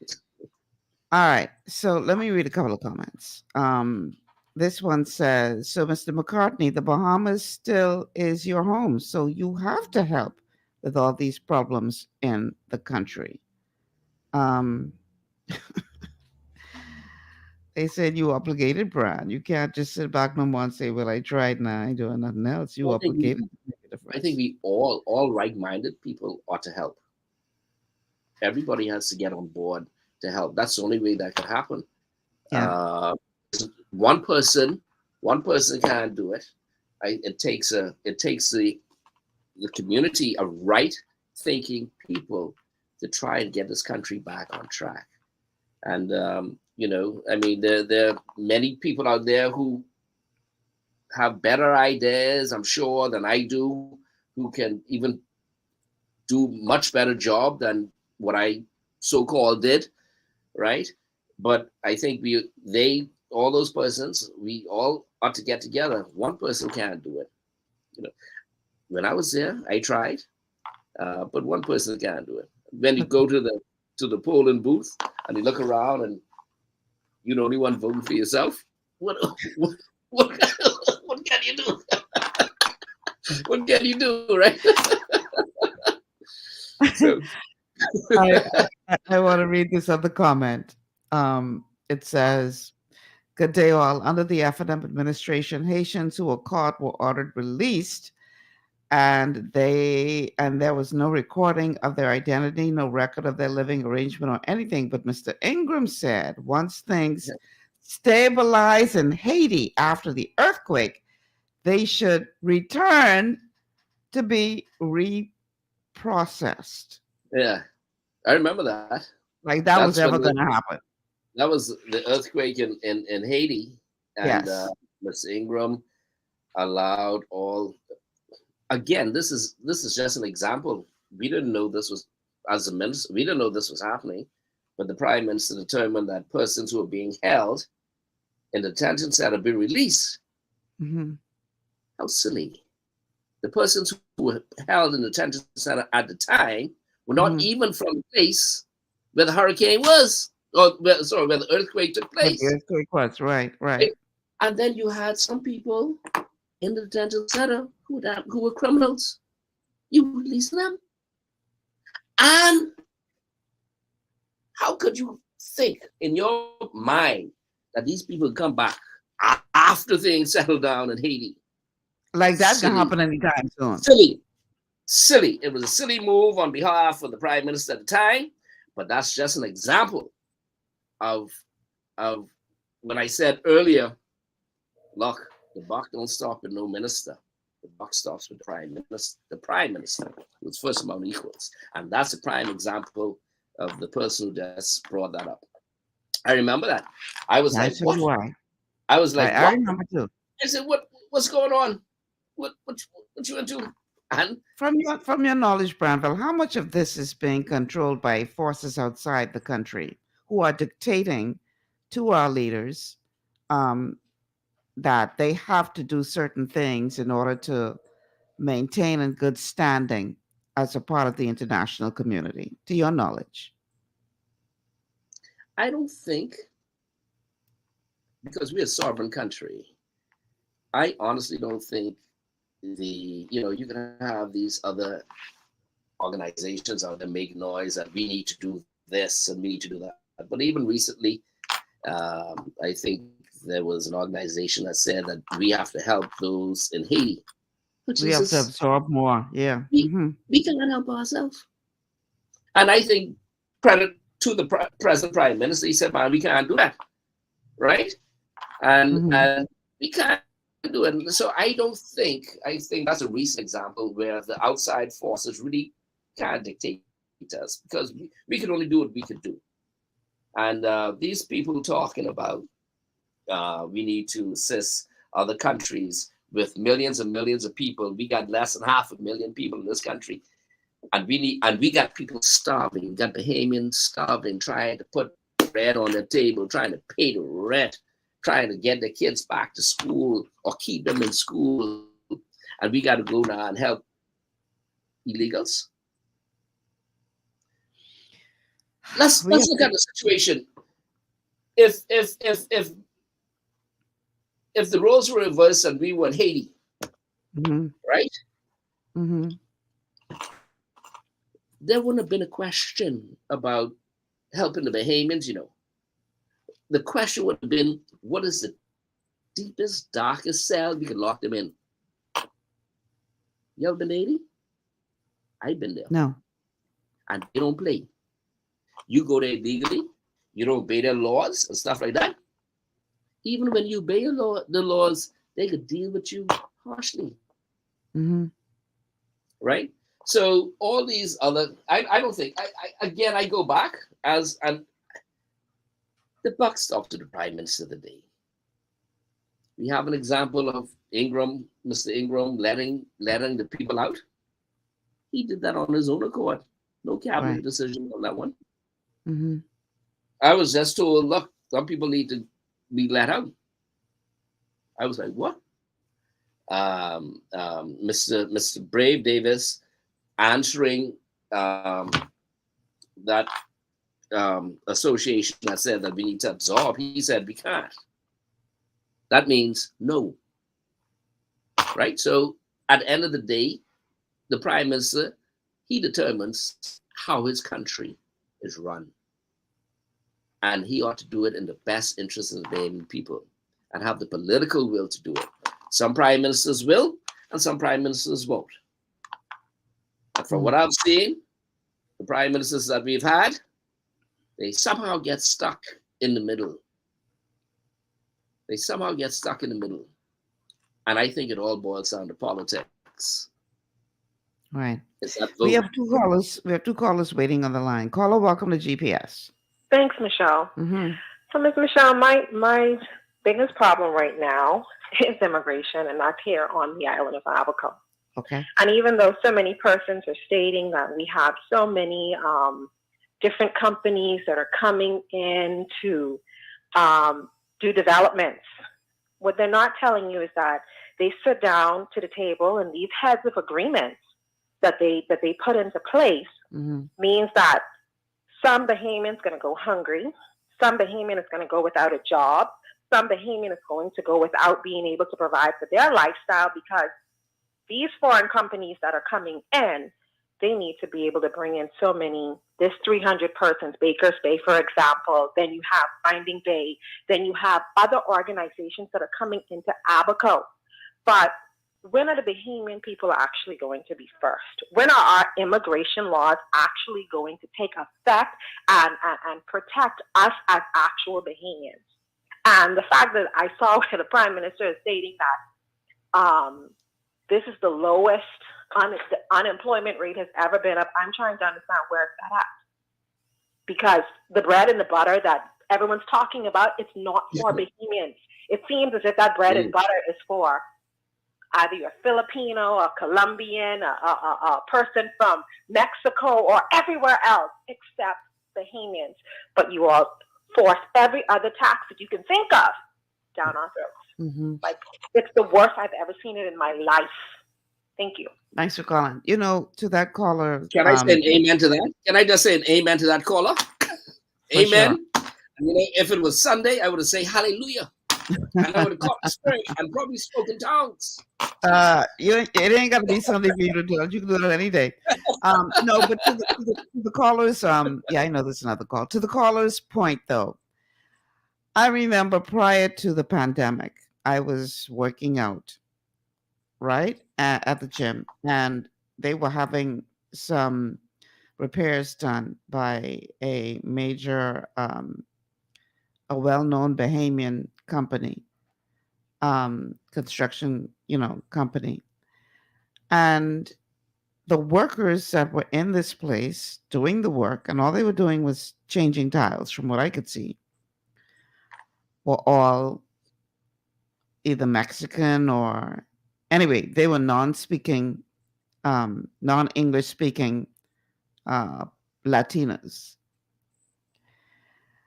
All right. So let me read a couple of comments. This one says, so Mr. McCartney, the Bahamas still is your home. So you have to help with all these problems in the country. Um, they said you obligated, Brian. You can't just sit back no more and say, well, I tried now. I ain't doing nothing else. You I think we, obligated to make a I think difference. we all right-minded people ought to help. Everybody has to get on board to help. That's the only way that could happen. Yeah. One person can't do it. It takes the community of right-thinking people to try and get this country back on track. And I mean, there are many people out there who have better ideas, I'm sure, than I do, who can even do much better job than what I so-called did, right? But I think all those persons, we all ought to get together. One person can't do it. When I was there, I tried, but one person can't do it. When you go to the polling booth and you look around and you're the only one voting for yourself, what can you do? What can you do, right? So. I want to read this other comment. It says, good day all. Under the FNM administration, Haitians who were caught were ordered released, and there was no recording of their identity, no record of their living arrangement or anything. But Mr. Ingram said once things stabilize in Haiti after the earthquake, they should return to be reprocessed. Yeah, I remember that. Like that was ever going to happen. That was the earthquake in Haiti, and Yes. Mr. Ingram allowed all. Again, this is just an example. We didn't know this was, as a minister, we didn't know this was happening, but the prime minister determined that persons who were being held in the detention center be released. Mm-hmm. How silly! The persons who were held in the detention center at the time were not even from the place where the hurricane was, or where the earthquake took place. The earthquake was right. And then you had some people in the detention center who were criminals. You release them, and how could you think in your mind that these people come back after things settle down in Haiti? Like that can happen anytime soon. Silly. It was a silly move on behalf of the prime minister at the time, but that's just an example of when I said earlier, look, the buck don't stop with no minister. The buck stops with the prime minister. The prime minister was first among equals, and that's a prime example of the person who just brought that up. I remember that. I was like, what? I was like, I remember too. I said, what's going on? What you into? And from your knowledge, Branville, how much of this is being controlled by forces outside the country who are dictating to our leaders that they have to do certain things in order to maintain in good standing as a part of the international community, to your knowledge? I don't think, because we're a sovereign country, I honestly don't think you can have these other organizations out there make noise that we need to do this and we need to do that. But even recently, I think there was an organization that said that we have to help those in Haiti. We have to absorb more. Yeah. We cannot help ourselves. And I think credit to the present prime minister, he said, man, we can't do that. Right? And we can't do it. So I think that's a recent example where the outside forces really can't dictate us, because we can only do what we can do. And these people talking about we need to assist other countries with millions and millions of people. We got less than 500,000 people in this country, and we got people starving. We got Bahamians starving, trying to put bread on their table, trying to pay the rent, trying to get their kids back to school or keep them in school, and we got to go now and help illegals. Let's look at the situation. if the roles were reversed and we were in Haiti, right? There wouldn't have been a question about helping the Bahamians, The question would have been, what is the deepest, darkest cell we can lock them in? You ever been to Haiti? I've been there. No. And they don't play. You go there legally, you don't obey their laws and stuff like that. Even when you obey the laws, they could deal with you harshly. Right? So all these other, I don't think, I go back and the buck stops to the Prime Minister of the day. We have an example of Mr. Ingram letting the people out. He did that on his own accord. No cabinet decision on that one. I was just told, look, some people need to be let out. I was like, what? Mr. Brave Davis answering that association that said that we need to absorb, he said we can't. That means no. Right? So at the end of the day, the Prime Minister, he determines how his country is run. And he ought to do it in the best interest of the Bahamian people and have the political will to do it. Some prime ministers will, and some prime ministers won't. But from what I've seen, the prime ministers that we've had, they somehow get stuck in the middle. And I think it all boils down to politics. Right. It's that We vote. have two callers. We have two callers waiting on the line. Caller, welcome to GPS. Thanks, Michelle. So, Ms. Michelle, my biggest problem right now is immigration, and that's here on the island of Abaco. Okay. And even though so many persons are stating that we have so many different companies that are coming in to do developments, what they're not telling you is that they sit down to the table, and these heads of agreements that they put into place means that some Bahamian's going to go hungry, some Bahamian is going to go without a job, some Bahamian is going to go without being able to provide for their lifestyle, because these foreign companies that are coming in, they need to be able to bring in so many, this 300 persons, Baker's Bay, for example, then you have Finding Bay, then you have other organizations that are coming into Abaco. But when are the Bahamian people actually going to be first? When are our immigration laws actually going to take effect and protect us as actual Bahamians? And the fact that I saw where the Prime Minister is stating that this is the lowest the unemployment rate has ever been up, I'm trying to understand where it's at. Because the bread and the butter that everyone's talking about, it's not for Bahamians. It seems as if that bread and butter is for either you're Filipino, a Colombian, a person from Mexico, or everywhere else except Bahamians. But you all force every other tax that you can think of down our throats. Like, it's the worst I've ever seen it in my life. Thank you. Thanks for calling. To that caller. Can I say an amen to that? Can I just say an amen to that caller? Amen. Sure. If it was Sunday, I would have said hallelujah. And I would have caught the spirit and probably spoken tongues. It ain't got to be Sunday for you to do it. You can do it any day. No, but to the callers, yeah, I know there's another call. To the caller's point, though, I remember prior to the pandemic, I was working out, right, at the gym, and they were having some repairs done by a major, a well-known Bahamian company, construction, company. And the workers that were in this place doing the work, and all they were doing was changing tiles, from what I could see, were all either Mexican or, anyway, they were non-speaking, non-English speaking Latinos.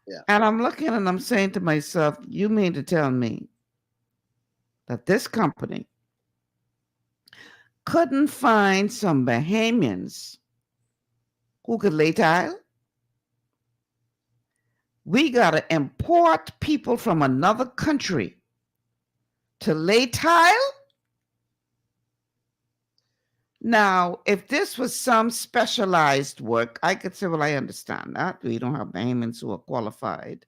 Yeah. And I'm looking and I'm saying to myself, you mean to tell me that this company couldn't find some Bahamians who could lay tile? we got to import people from another country to lay tile? Now, if this was some specialized work, I could say, well, I understand that. We don't have Bahamians who are qualified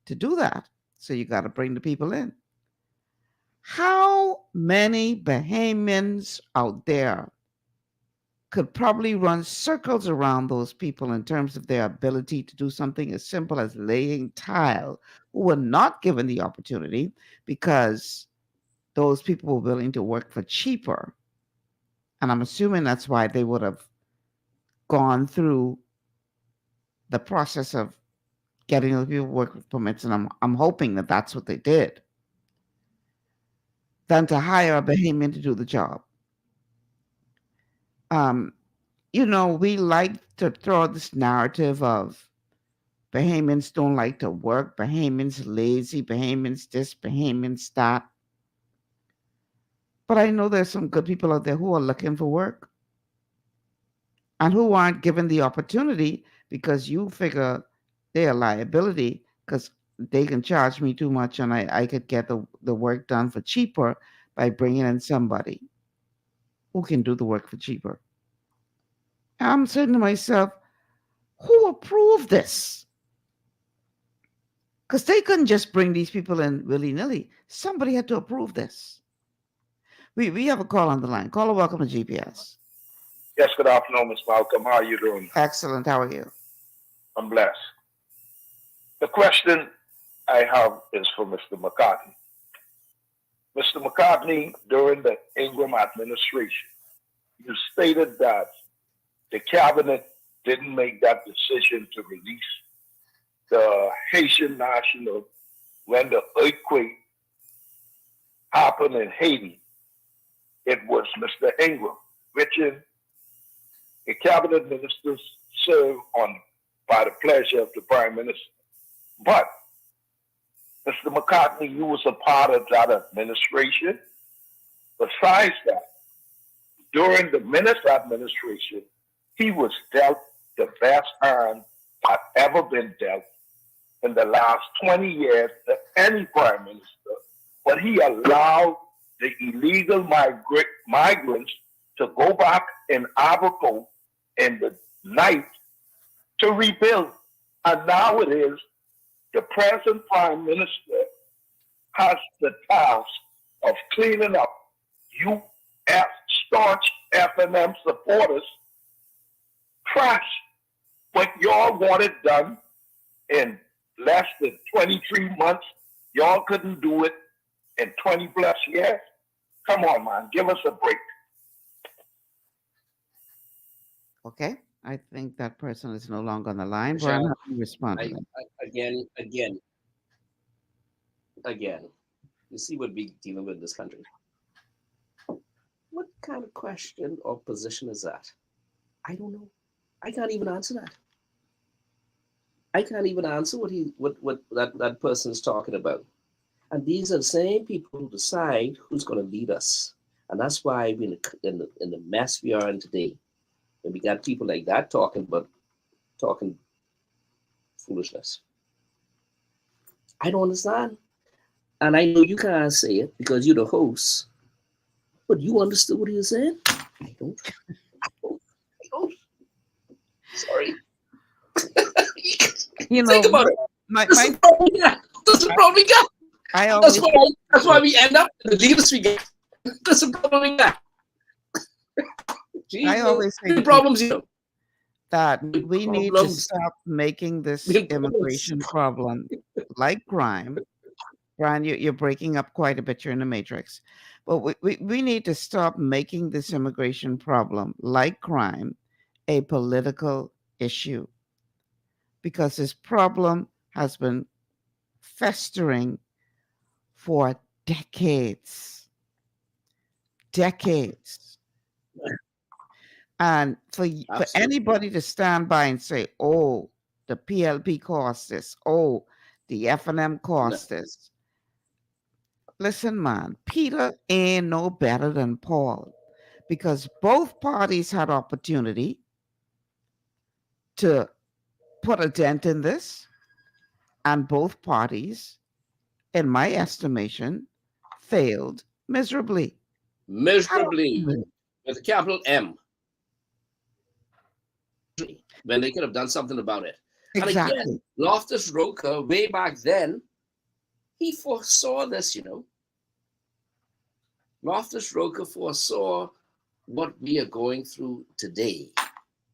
to do that. So you got to bring the people in. How many Bahamians out there could probably run circles around those people in terms of their ability to do something as simple as laying tile, who were not given the opportunity because those people were willing to work for cheaper? And I'm assuming that's why they would have gone through the process of getting the people work permits, and I'm hoping that that's what they did, than to hire a Bahamian to do the job. We like to throw this narrative of Bahamians don't like to work, Bahamians lazy, Bahamians this, Bahamians that. But I know there's some good people out there who are looking for work and who aren't given the opportunity because you figure they're a liability because they can charge me too much and I could get the work done for cheaper by bringing in somebody who can do the work for cheaper. I'm saying to myself, who approved this? Because they couldn't just bring these people in willy-nilly. Somebody had to approve this. We have a call on the line. Caller, welcome to GPS. Yes, good afternoon, Ms. Malcolm. How are you doing? Excellent. How are you? I'm blessed. The question I have is for Mr. McCartney. Mr. McCartney, during the Ingram administration, you stated that the cabinet didn't make that decision to release the Haitian national when the earthquake happened in Haiti. It was Mr. Ingram, which the cabinet ministers serve on by the pleasure of the prime minister. But Mr. McCartney, you was a part of that administration. Besides that, during the Minnis administration, he was dealt the best hand that ever been dealt in the last 20 years to any prime minister. But he allowed the illegal migrants to go back in Abaco in the night to rebuild. And now it is the present prime minister has the task of cleaning up U.S. staunch FNM supporters trash. But y'all want it done in less than 23 months. Y'all couldn't do it in 20 plus years. Come on, man, give us a break. Okay, I think that person is no longer on the line. Michelle, Brian, how do you respond to that? Again, you see what we're dealing with in this country. What kind of question or position is that? I don't know. I can't even answer that. I can't even answer what that person is talking about. And these are the same people who decide who's going to lead us. And that's why we're in the mess we are in today. And we got people like that talking foolishness. I don't understand. And I know you can't say it because you're the host. But you understood what he was saying? I don't. Sorry. Think about it. This is the problem we got. That's why we end up in the leaders we get. That's the problem we got. I always say problems, that we need to stop making this immigration problem like crime. Brian, you're breaking up quite a bit. You're in the matrix. But we need to stop making this immigration problem like crime a political issue, because this problem has been festering for decades. And for anybody to stand by and say, oh, the PLP cost this, oh, the FNM cost this. Listen, man, Peter ain't no better than Paul, because both parties had opportunity to put a dent in this. And both parties, in my estimation, failed miserably. Miserably, with a capital M, when they could have done something about it. And Exactly. again, Loftus Roker, way back then, he foresaw this, Loftus Roker foresaw what we are going through today.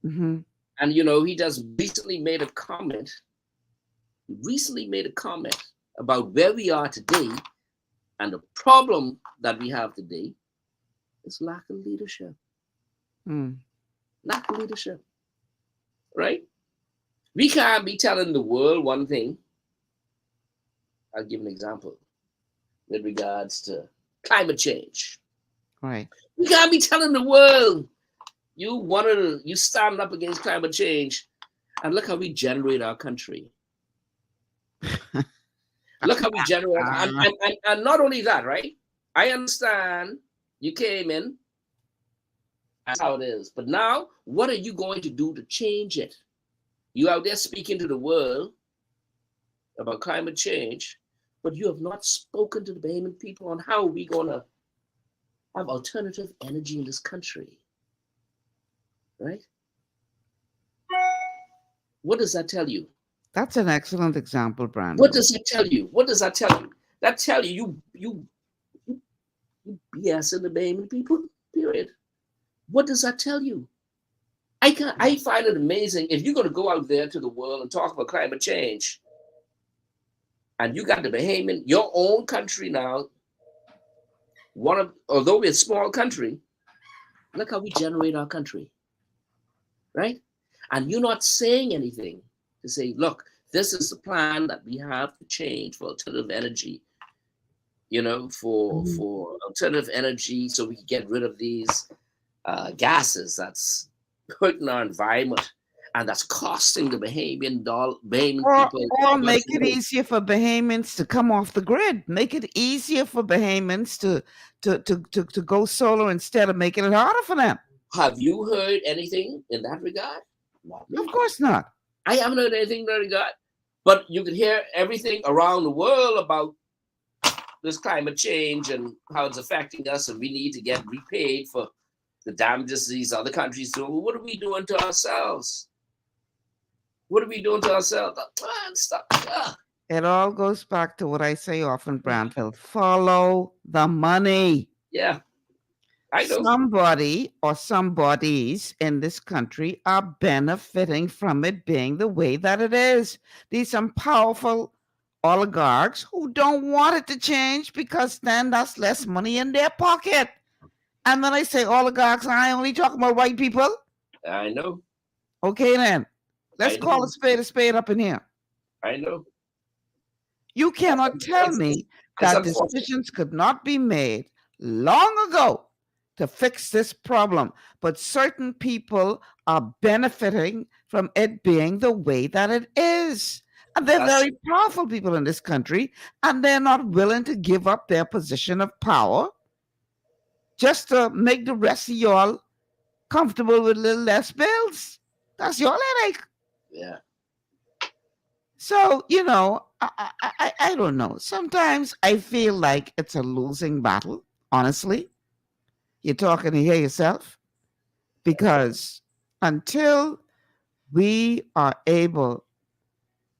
Mm-hmm. And, he just recently made a comment about where we are today, and the problem that we have today is lack of leadership. Lack of leadership, right? We can't be telling the world one thing. I'll give an example with regards to climate change. Right. We can't be telling the world you stand up against climate change, and look how we generate our country. Look how we generate, and not only that, right? I understand you came in, that's how it is. But now, what are you going to do to change it? You out there speaking to the world about climate change, but you have not spoken to the Bahamian people on how we're going to have alternative energy in this country, right? What does that tell you? That's an excellent example, Brandon. What does it tell you? What does that tell you? That tell you BS in the Bahamian people, period. What does that tell you? I find it amazing if you're going to go out there to the world and talk about climate change, and you got the Bahamian, your own country now, although we're a small country, look how we generate our country, right? And you're not saying anything to say, look, this is the plan that we have to change for alternative energy, for alternative energy, so we can get rid of these gases that's hurting our environment, and that's costing the Bahamian people. Or make it easier for Bahamians to come off the grid. Make it easier for Bahamians to go solar instead of making it harder for them. Have you heard anything in that regard? Not me. Of course not. I haven't heard anything in that regard. But you can hear everything around the world about this climate change and how it's affecting us, and we need to get repaid for the damages these other countries do. What are we doing to ourselves? What are we doing to ourselves? Stop. It all goes back to what I say often, Branville. Follow the money. Yeah, I know. Somebody or somebodies in this country are benefiting from it being the way that it is. These some powerful oligarchs who don't want it to change because then that's less money in their pocket. And when I say oligarchs, I only talk about white people. I know. Okay, then. Let's call a spade up in here. I know. You cannot tell me that decisions could not be made long ago to fix this problem, but certain people are benefiting from it being the way that it is. And they're very powerful people in this country, and they're not willing to give up their position of power just to make the rest of y'all comfortable with a little less bills. That's your headache. Yeah. So, I don't know. Sometimes I feel like it's a losing battle, honestly. You're talking to hear yourself, because until we are able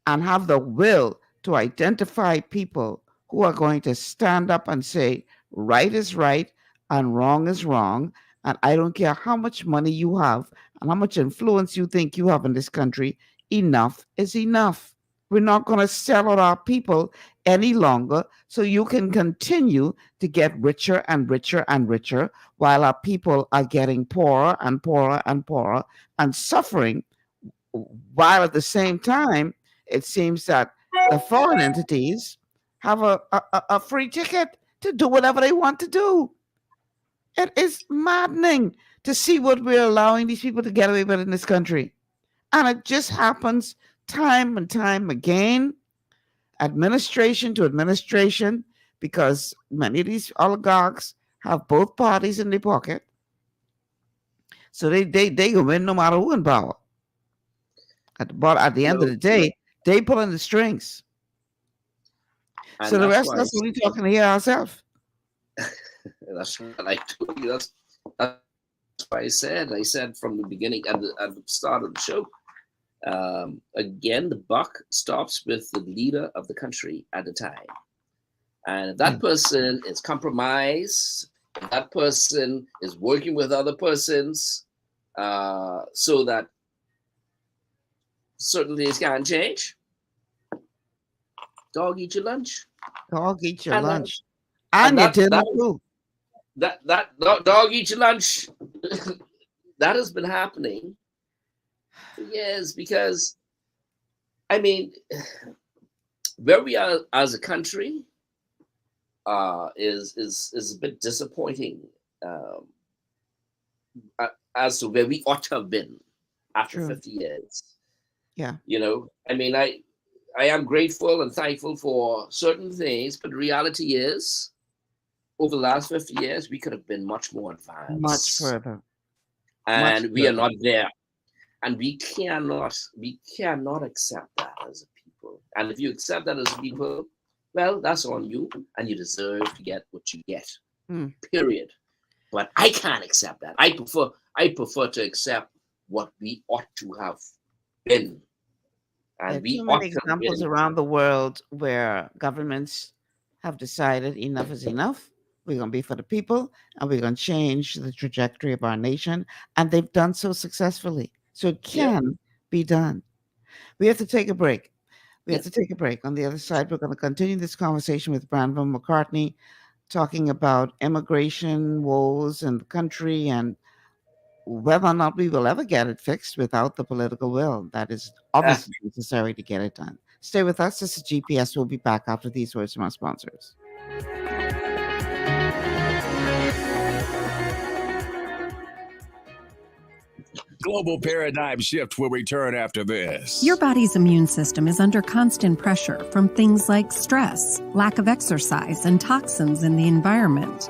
and have the will to identify people who are going to stand up and say right is right and wrong is wrong, and I don't care how much money you have and how much influence you think you have in this country, enough is enough. We're not going to sell out our people any longer so you can continue to get richer and richer and richer while our people are getting poorer and poorer and poorer and suffering, while at the same time it seems that the foreign entities have a free ticket to do whatever they want to do. It is maddening to see what we're allowing these people to get away with in this country. And it just happens time and time again, administration to administration, because many of these oligarchs have both parties in their pocket. So they can win no matter who in power. At the end of the day, they pulling the strings. So the rest of us will be talking to hear ourselves. That's what I told you. That's why I said from the beginning at the start of the show. Again, the buck stops with the leader of the country at the time. And if that person is compromised, if that person is working with other persons so that certain things can't change, dog eat your lunch. Dog eat your And lunch. And your dinner too. That dog eat your lunch. That has been happening for years because, I mean, where we are as a country is a bit disappointing as to where we ought to have been after 50 years. Yeah. You know, I mean, I am grateful and thankful for certain things, but the reality is, over the last 50 years, we could have been much more advanced. Much further. And we are not there. And we cannot accept that as a people. And if you accept that as a people, well, that's on you, and you deserve to get what you get. Period. But I can't accept that. I prefer to accept what we ought to have been. And There are we too ought many to have examples been. around the world where governments have decided enough is enough. We're going to be for the people, and we're going to change the trajectory of our nation. And they've done so successfully. So it can be done. We have to take a break. On the other side, we're going to continue this conversation with Branville McCartney, talking about immigration woes in the country and whether or not we will ever get it fixed without the political will. That is obviously necessary to get it done. Stay with us. This is GPS. We'll be back after these words from our sponsors. Global Paradigm Shift will return after this. Your body's immune system is under constant pressure from things like stress, lack of exercise, and toxins in the environment.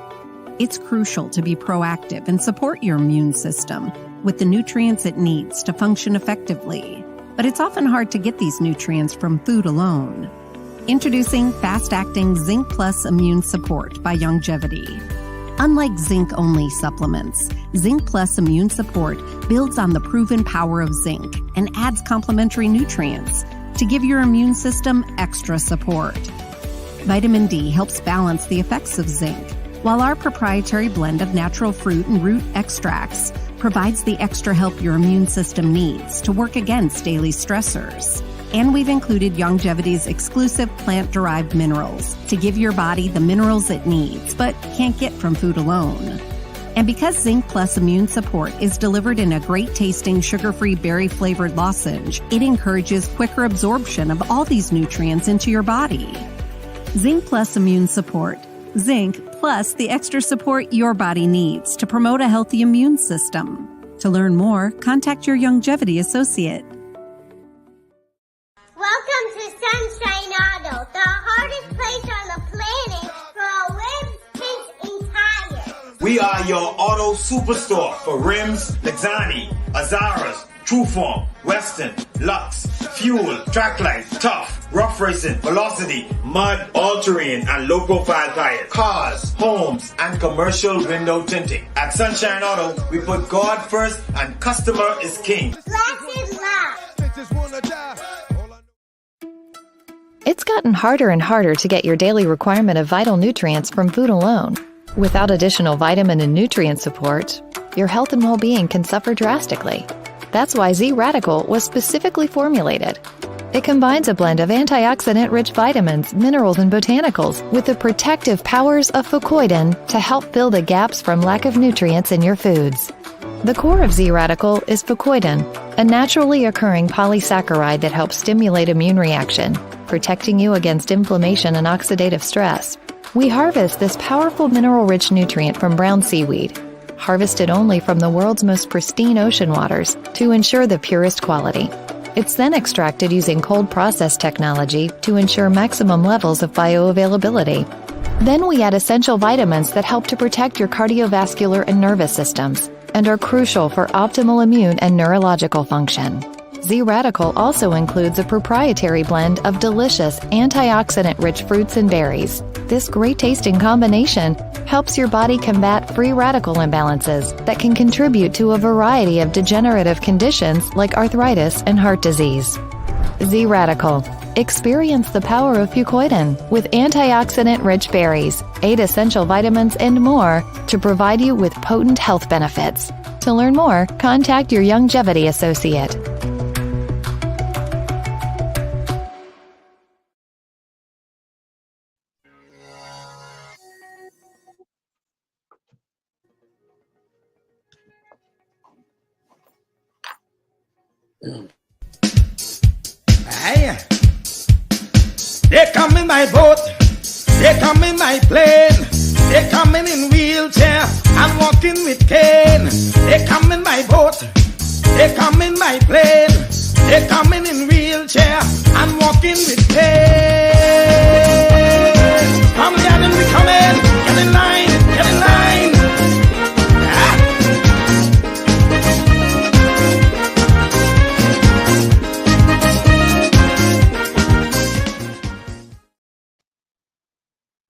It's crucial to be proactive and support your immune system with the nutrients it needs to function effectively. But it's often hard to get these nutrients from food alone. Introducing fast-acting Zinc Plus Immune Support by Longevity. Unlike zinc-only supplements, Zinc Plus Immune Support builds on the proven power of zinc and adds complementary nutrients to give your immune system extra support. Vitamin D helps balance the effects of zinc, while our proprietary blend of natural fruit and root extracts provides the extra help your immune system needs to work against daily stressors. And we've included Longevity's exclusive plant-derived minerals to give your body the minerals it needs, but can't get from food alone. And because Zinc Plus Immune Support is delivered in a great-tasting, sugar-free, berry-flavored lozenge, it encourages quicker absorption of all these nutrients into your body. Zinc Plus Immune Support. Zinc plus the extra support your body needs to promote a healthy immune system. To learn more, contact your Longevity associate. Welcome to Sunshine Auto, the hardest place on the planet for rims, paints, and tires. We are your auto superstore for rims, Lexani, Azaras, Trueform, Western, Lux, Fuel, Tracklight, Tough, Rough Racing, Velocity, Mud, All-Terrain, and low-profile tires. Cars, homes, and commercial window tinting. At Sunshine Auto, we put God first and customer is king. Blessed love. It's gotten harder and harder to get your daily requirement of vital nutrients from food alone. Without additional vitamin and nutrient support, your health and well-being can suffer drastically. That's why Z-Radical was specifically formulated. It combines a blend of antioxidant-rich vitamins, minerals, and botanicals with the protective powers of fucoidan to help fill the gaps from lack of nutrients in your foods. The core of Z-Radical is fucoidan, a naturally occurring polysaccharide that helps stimulate immune reaction, protecting you against inflammation and oxidative stress. We harvest this powerful mineral-rich nutrient from brown seaweed, harvested only from the world's most pristine ocean waters to ensure the purest quality. It's then extracted using cold process technology to ensure maximum levels of bioavailability. Then we add essential vitamins that help to protect your cardiovascular and nervous systems and are crucial for optimal immune and neurological function. Z Radical also includes a proprietary blend of delicious antioxidant-rich fruits and berries. This great-tasting combination helps your body combat free radical imbalances that can contribute to a variety of degenerative conditions like arthritis and heart disease. Z Radical. Experience the power of fucoidan with antioxidant-rich berries, 8 essential vitamins, and more to provide you with potent health benefits. To learn more, contact your Longevity associate. Aye. They come in my boat, they come in my plane, they coming in wheelchair, I'm walking with cane. They come in my boat, they come in my plane, they coming in wheelchair, I'm walking with cane. Come down and we coming, get in line, get in line.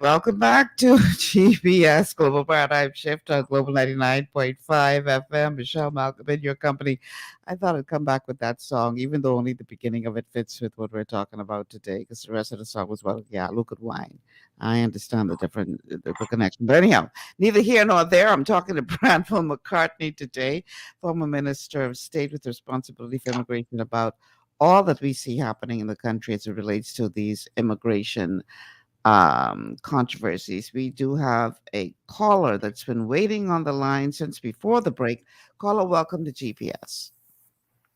Welcome back to GPS Global Paradigm Shift on Global 99.5 FM. Michelle Malcolm in your company. I thought I'd come back with that song, even though only the beginning of it fits with what we're talking about today, because the rest of the song was, well, yeah, look at wine. I understand the connection. But anyhow, neither here nor there. I'm talking to Branville McCartney today, former Minister of State with responsibility for immigration, about all that we see happening in the country as it relates to these immigration controversies. We do have a caller that's been waiting on the line since before the break. Caller, welcome to GPS.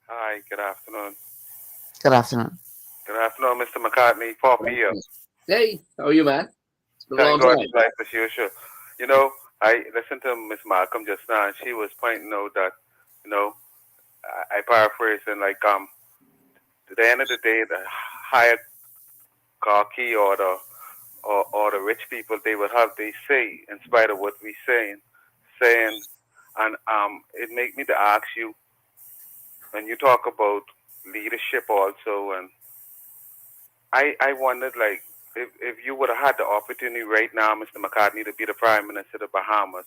Hi, good afternoon. Good afternoon. Good afternoon, Mr. McCartney. Paul here. Hey, how are you, man? It's been a long Thank time. God, life as usual. You know, I listened to Miss Malcolm just now, and she was pointing out that, you know, I paraphrase and like at the end of the day, the hierarchy or the rich people, they would have they say in spite of what we saying, and it make me to ask you, when you talk about leadership also, and I wondered, like, if you would have had the opportunity right now, Mr. McCartney, to be the Prime Minister of the Bahamas,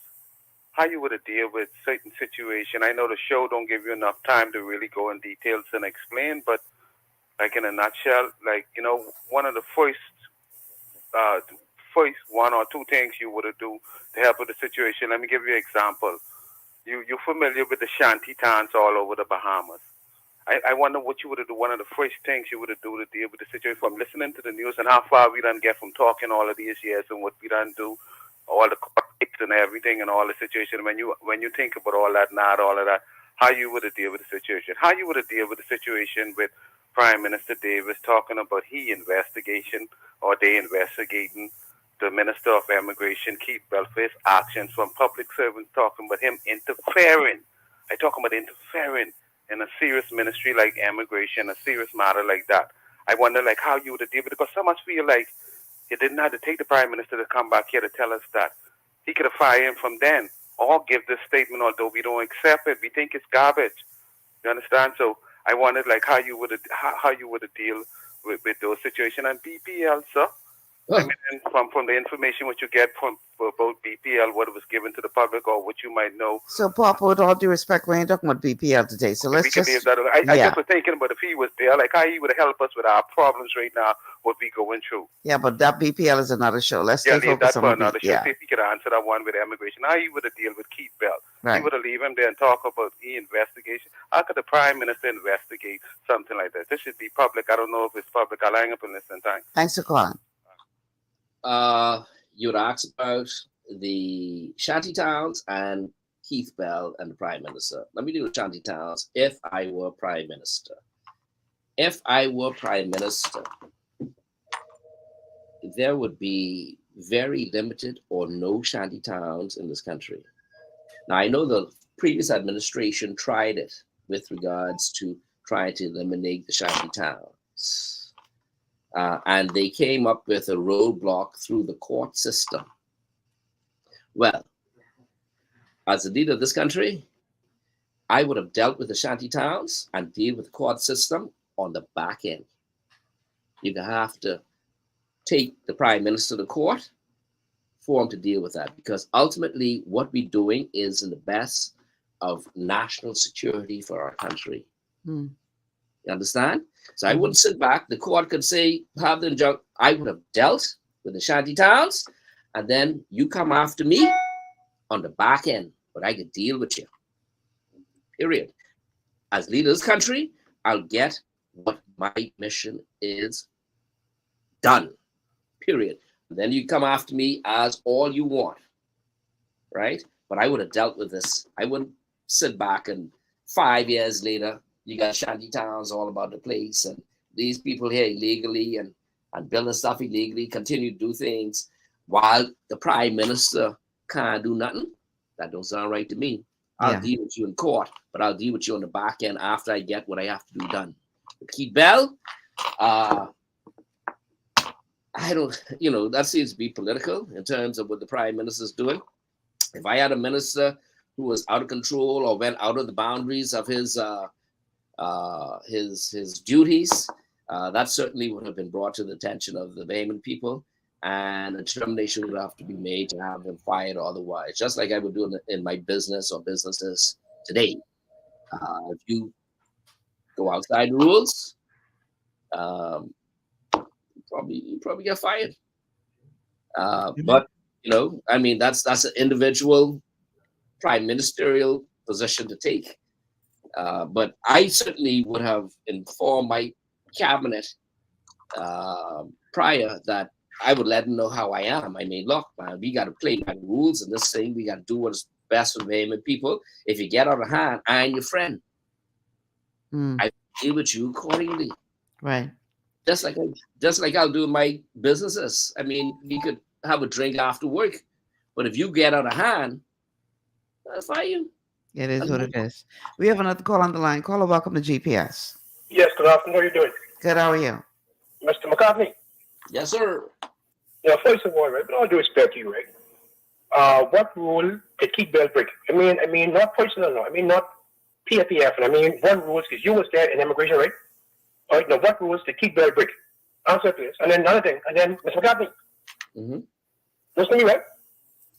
how you would have deal with certain situation. I know the show don't give you enough time to really go in details and explain, but like in a nutshell, like, you know, one of the first one or two things you would have do to help with the situation. Let me give you an example. You're familiar with the shanty towns all over the Bahamas. I wonder what you would have done. One of the first things you would have do to deal with the situation, from listening to the news and how far we done get from talking all of these years and what we done do, all the conflicts and everything and all the situation. When you think about all that, not all of that, how you would have deal with the situation, how you would have deal with the situation with Prime Minister Davis talking about he investigation or they investigating the Minister of Immigration, Keith Belfast's actions from public servants, talking about him interfering. I talk about interfering in a serious ministry like immigration, a serious matter like that. I wonder, like, how you would have deal with it, because some of us feel like you didn't have to take the Prime Minister to come back here to tell us that. He could have fired him from then, or give this statement, although we don't accept it. We think it's garbage. You understand? So I wondered, like, how you would have deal with those situations. And BPL, sir. I mean, from the information what you get from about BPL, what was given to the public or what you might know. So, Papa, with all due respect, we ain't talking about BPL today. So let's just... I just was thinking about if he was there, like how he would help us with our problems right now, what we going through. Yeah, but that BPL is another show. Let's stay leave that focused for on another show. Yeah. See if he could answer that one with immigration. How he would have deal with Keith Bell. Right. He would have leave him there and talk about investigation. How could the Prime Minister investigate something like that? This should be public. I don't know if it's public. I'll hang up and listen. Thanks. Thanks for calling. You would ask about the shanty towns and Keith Bell and the Prime Minister. Let me do the shanty towns. If I were Prime Minister, there would be very limited or no shanty towns in this country. Now, I know the previous administration tried it with regards to trying to eliminate the shanty towns. And they came up with a roadblock through the court system. Well, as the leader of this country, I would have dealt with the shanty towns and deal with the court system on the back end. You have to take the prime minister to court for him to deal with that, because ultimately what we're doing is in the best of national security for our country. Hmm. You understand? So I wouldn't sit back. The court could say, have the injunction. I would have dealt with the shanty towns, and then you come after me on the back end, but I could deal with you. Period. As leader of this country, I'll get what my mission is done. Period. And then you come after me as all you want, right? But I would have dealt with this. I wouldn't sit back and 5 years later, you got shanty towns all about the place, and these people here illegally and building stuff illegally, continue to do things while the prime minister can't do nothing. That don't sound right to me. I'll deal with you in court, but I'll deal with you on the back end after I get what I have to do done. With Keith Bell, I don't, that seems to be political in terms of what the prime minister's doing. If I had a minister who was out of control or went out of the boundaries of his duties, that certainly would have been brought to the attention of the Bahamian people, and a determination would have to be made to have him fired or otherwise, just like I would do in my business or businesses today. If you go outside the rules, you probably get fired. But that's an individual prime ministerial position to take. But I certainly would have informed my cabinet prior that I would let them know how I am. I mean, look, man, we got to play by the rules in this thing. We got to do what is best for the Bahamian people. If you get out of hand, I ain't your friend. I deal with you accordingly. Right. Just like I'll do in my businesses. I mean, we could have a drink after work, but if you get out of hand, I'll fire you. It is what it is. We have another call on the line. Caller, welcome to GPS. Yes, good afternoon. How are you doing? Good, how are you? Mr. McCartney? Yes, sir. First of all, right, with all due respect to you, right, what rule did Keith Bell break? I mean, not personal, no. I mean, not PFPF. And I mean, what rules, because you was there in immigration, right? All right, now, what rules did Keith Bell break? Answer, please. And then another thing, and then, Mr. McCartney. Listen to me, right?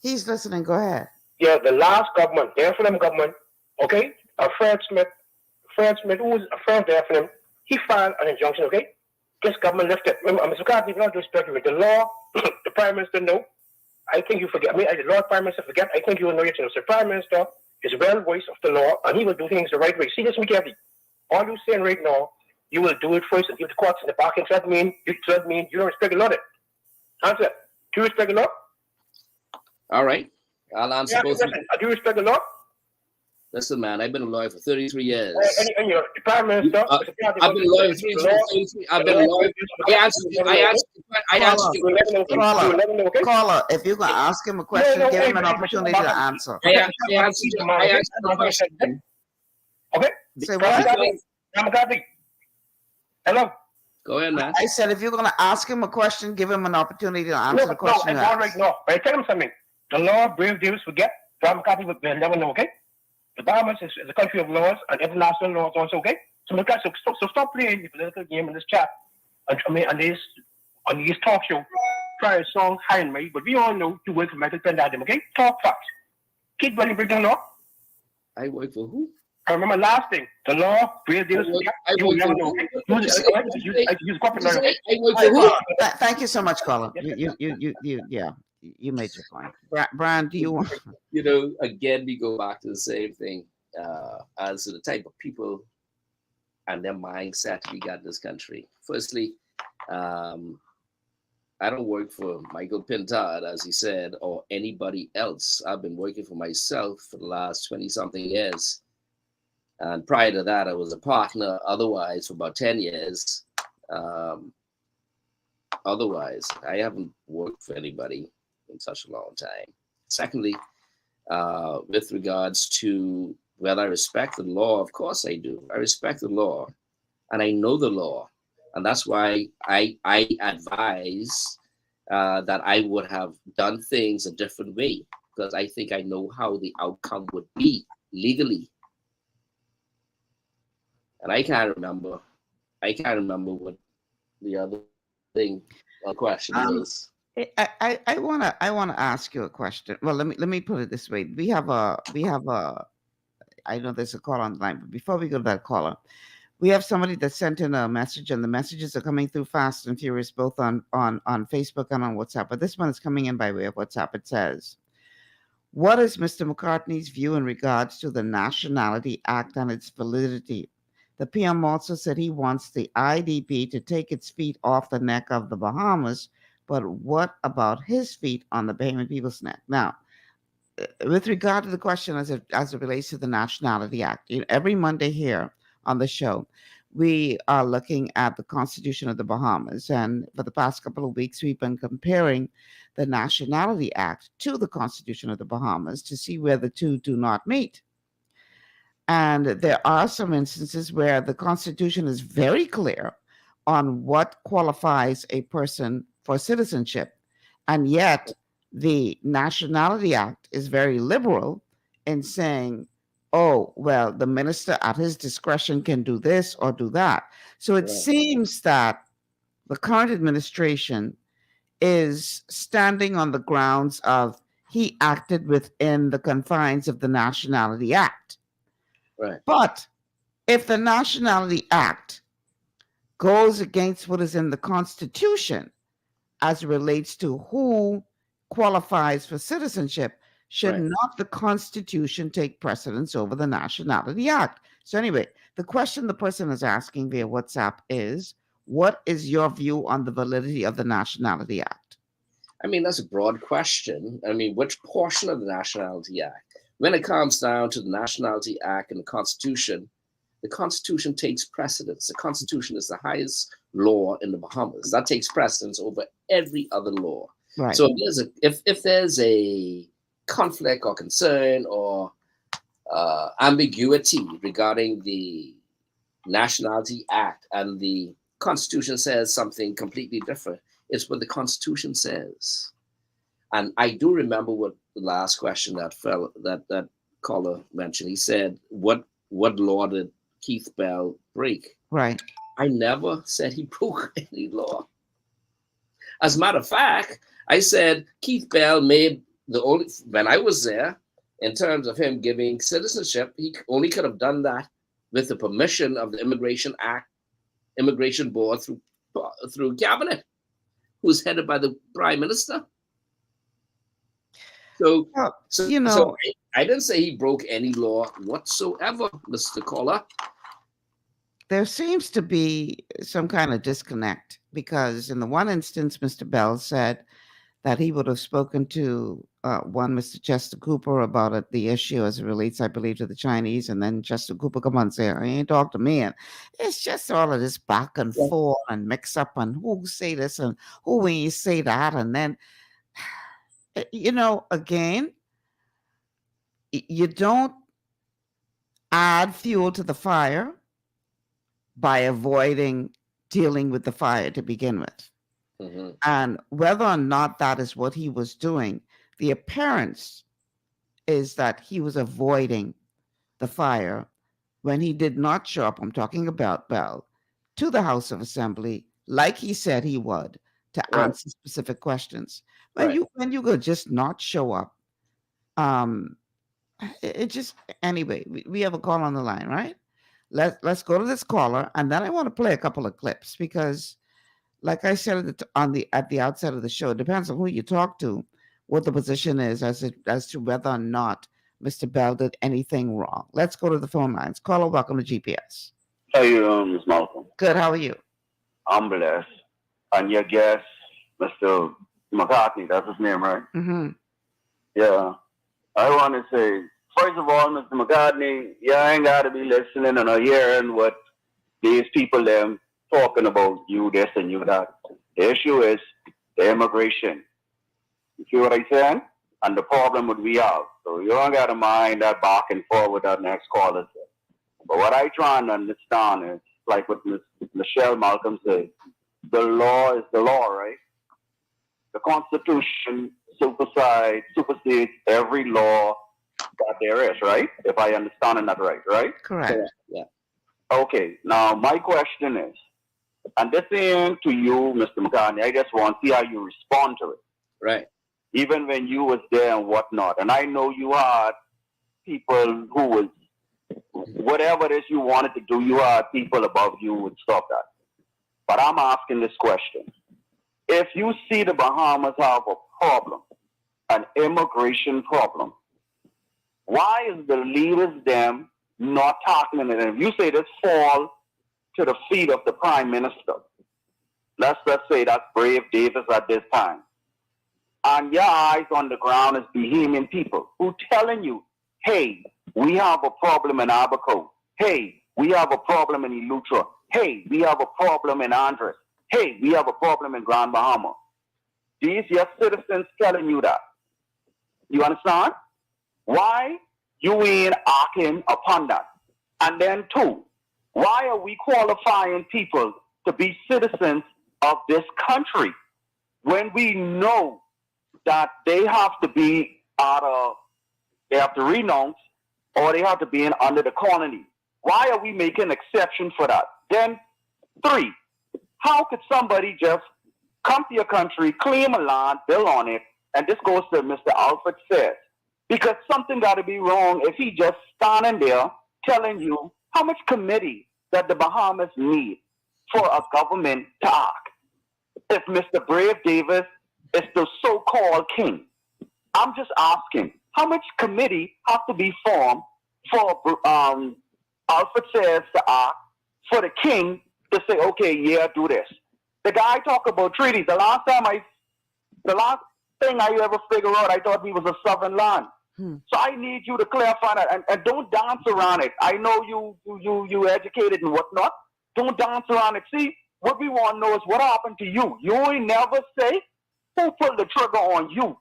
He's listening. Go ahead. Yeah, the last government, the FLM government, okay? Fred Smith, who was a friend of the FLM, he filed an injunction, okay? This government lifted. Remember, Mr. McCartney, not disrespect with the law, the Prime Minister, no. I think you forget. I mean, the Lord Prime Minister forget. I think you will know it. The Prime Minister is well voiced of the law, and he will do things the right way. See this, McCartney. All you're saying right now, you will do it first and give the courts in the back end. That mean you don't respect the law. Answer. Do you respect the law? All right. I'll answer both. Do you respect the law? Listen, man, I've been a lawyer for 33 years. And you're the Prime Minister. I've been a lawyer for 33. I've been a lawyer. I answered your question. Caller, if you're going to ask him a question, give him an opportunity to answer. I answered the question. Okay. Say what? Hello. Go ahead, man. I said if you're going to ask him a question, give him an opportunity to answer the question. No, all right, no. But I tell him something. The law, brave deals forget. John McCarthy will never know, okay? The Bahamas is a country of laws and international laws also, okay? So stop playing the political game in this chat on these talk show. Try a song high and mighty, but we all know you work for Michael Penn, okay? Talk facts. Keep running breakdown law. I work for who? I remember last thing. The law, brave deals forget. You will never know, okay? Thank you so much, caller. You made your point. Brian, do you want? Again, we go back to the same thing as to the type of people and their mindset we got in this country. Firstly, I don't work for Michael Pintard, as he said, or anybody else. I've been working for myself for the last 20-something years. And prior to that, I was a partner otherwise for about 10 years. Otherwise, I haven't worked for anybody in such a long time. Secondly, with regards to whether I respect the law, of course I do. I respect the law and I know the law. And that's why I advise that I would have done things a different way, because I think I know how the outcome would be legally. And I can't remember what the other question was. I wanna ask you a question. Well, let me put it this way. We have a I know there's a call on the line, but before we go to that caller, we have somebody that sent in a message, and the messages are coming through fast and furious, both on Facebook and on WhatsApp. But this one is coming in by way of WhatsApp. It says, "What is Mr. McCartney's view in regards to the Nationality Act and its validity? The PM also said he wants the IDP to take its feet off the neck of the Bahamas, but what about his feet on the Bahamian people's neck?" Now, with regard to the question as it relates to the Nationality Act, every Monday here on the show, we are looking at the Constitution of the Bahamas. And for the past couple of weeks, we've been comparing the Nationality Act to the Constitution of the Bahamas to see where the two do not meet. And there are some instances where the Constitution is very clear on what qualifies a person for citizenship. And yet, the Nationality Act is very liberal in saying, oh, well, the minister at his discretion can do this or do that. So it seems that the current administration is standing on the grounds of he acted within the confines of the Nationality Act. Right. But if the Nationality Act goes against what is in the Constitution as it relates to who qualifies for citizenship, should not the Constitution take precedence over the Nationality Act? So anyway, the question the person is asking via WhatsApp is, what is your view on the validity of the Nationality Act? I mean, that's a broad question. I mean, which portion of the Nationality Act? When it comes down to the Nationality Act and the Constitution takes precedence. The Constitution is the highest law in the Bahamas. That takes precedence over every other law. Right. So if there's a conflict or concern or ambiguity regarding the Nationality Act and the Constitution says something completely different, it's what the Constitution says. And I do remember what the last question that caller mentioned. He said, what law did Keith Bell break? Right. I never said he broke any law. As a matter of fact, I said Keith Bell made when I was there, in terms of him giving citizenship, he only could have done that with the permission of the Immigration Board through Cabinet, who's headed by the Prime Minister. So I didn't say he broke any law whatsoever, Mr. Caller. There seems to be some kind of disconnect, because in the one instance, Mr. Bell said that he would have spoken to one Mr. Chester Cooper about the issue as it relates, I believe, to the Chinese, and then Chester Cooper come on and say, I ain't talked to me. And it's just all of this back and forth and mix up and who say this and who ain't say that. And then, again, you don't add fuel to the fire by avoiding dealing with the fire to begin with. Mm-hmm. And whether or not that is what he was doing, the appearance is that he was avoiding the fire when he did not show up, I'm talking about Bell, to the House of Assembly like he said he would to answer specific questions. When you go just not show up, it just, anyway, we have a call on the line, right? Let's go to this caller, and then I want to play a couple of clips, because like I said at the outset of the show, it depends on who you talk to, what the position is as to whether or not Mr. Bell did anything wrong. Let's go to the phone lines. Caller, welcome to GPS. How you doing, Ms. Malcolm? Good. How are you? I'm blessed. And your guest, Mr. McCartney, that's his name, right? Mm-hmm. Yeah. I want to say, first of all, Mr. McCartney, you ain't got to be listening and hearing what these people them talking about, you this and you that. The issue is the immigration. You see what I'm saying? And the problem would we have. So you don't got to mind that back and forth with that next caller said. But what I try and understand is, like what Michelle Malcolm said, the law is the law, right? The Constitution supersedes every law that there is, right? If I understand that right? Correct. Yeah. Okay, now my question is, and this ain't to you, Mr. McCartney. I just want to see how you respond to it. Right. Even when you was there and whatnot. And I know you had people who was, whatever it is you wanted to do, you had people above you would stop that. But I'm asking this question. If you see the Bahamas have a problem, an immigration problem, why is the leaders them not tackling it? And if you say this fall to the feet of the prime minister, let's say that's Brave Davis at this time, and your eyes on the ground is Bahamian people who telling you, hey, we have a problem in Abaco. Hey, we have a problem in Eleuthera. Hey, we have a problem in Andres. Hey, we have a problem in Grand Bahama. These your citizens telling you that. You understand? Why you ain't acting upon that? And then two, why are we qualifying people to be citizens of this country when we know that they have to be they have to renounce or they have to be under the colony? Why are we making exception for that? Then three, how could somebody just come to your country, claim a land, build on it, and this goes to Mr. Alfred says, because something got to be wrong if he just standing there telling you how much committee that the Bahamas need for a government to act. If Mr. Brave Davis is the so-called king, I'm just asking, how much committee have to be formed for Alfred says to act, for the king to say, okay, yeah, do this. The guy talk about treaties. The last thing I ever figured out, I thought he was a southern land. So I need you to clarify that and don't dance around it. I know you educated and whatnot. Don't dance around it. See, what we want to know is what happened to you. You ain't never say who pulled the trigger on you.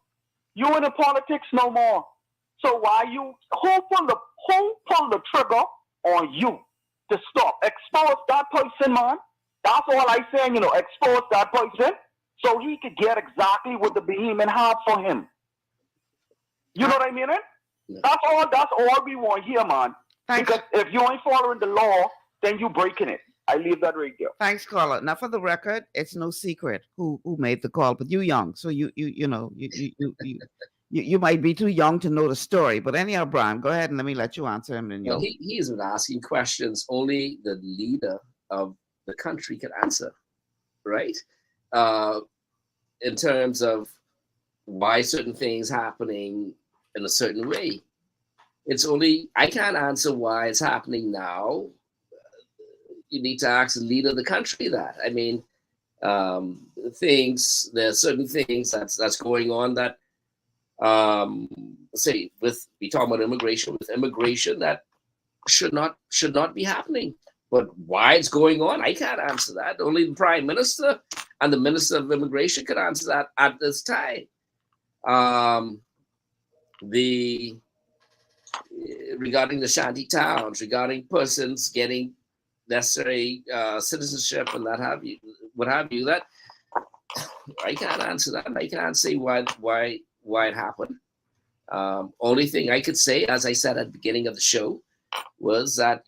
You in the politics no more. So who pulled the trigger on you to stop? Expose that person, man. That's all I saying, expose that person so he could get exactly what the Bahamian have for him. You know what I mean? Yeah. That's all we want here, man. Thanks. Because if you ain't following the law, then you breaking it. I leave that right there. Thanks, caller. Now, for the record, it's no secret who made the call, but you young, so you might be too young to know the story. But anyhow, Brian, go ahead and let you answer him. And well, he isn't asking questions only the leader of the country can answer, right? In terms of why certain things happening in a certain way. It's only, I can't answer why it's happening now. You need to ask the leader of the country that. I mean, there are certain things that's going on that, we talk about immigration, that should not be happening. But why it's going on, I can't answer that. Only the Prime Minister and the Minister of Immigration can answer that at this time. Regarding the shanty towns, regarding persons getting necessary citizenship and what have you, that I can't answer that. I can't say why it happened. Only thing I could say, as I said at the beginning of the show, was that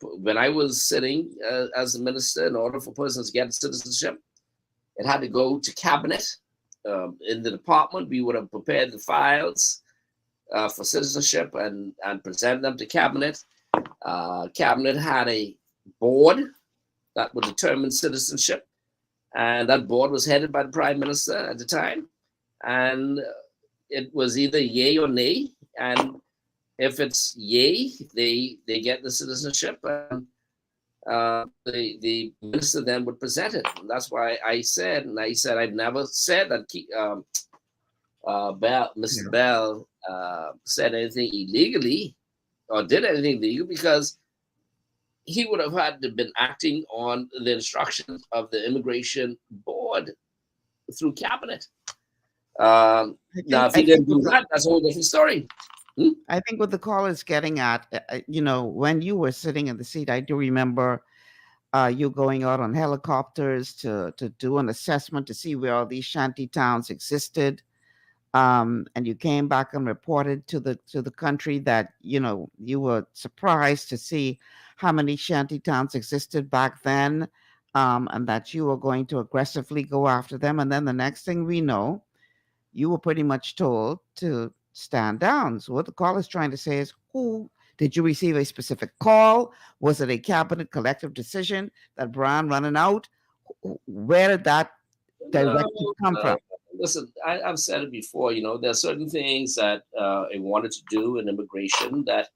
when I was sitting as a minister, in order for persons to get citizenship, it had to go to cabinet. In the department, we would have prepared the files for citizenship and present them to cabinet. Cabinet had a board that would determine citizenship, and that board was headed by the Prime Minister at the time, and it was either yay or nay. And if it's yay, they get the citizenship, and the minister then would present it. And that's why I said I've never said that Mr. Bell said anything illegally or did anything illegal, because he would have had to been acting on the instructions of the immigration board through cabinet. Now, if he didn't do that, that's a whole different story. I think what the caller is getting at, when you were sitting in the seat, I do remember you going out on helicopters to do an assessment to see where all these shanty towns existed. and you came back and reported to the country that you were surprised to see how many shanty towns existed back then, and that you were going to aggressively go after them. And then the next thing we know, you were pretty much told to stand down. So what the call is trying to say is, who did you receive a specific call? Was it a cabinet collective decision that Brown running out? Where did that directive come from? Listen, I've said it before. There are certain things that I wanted to do in immigration that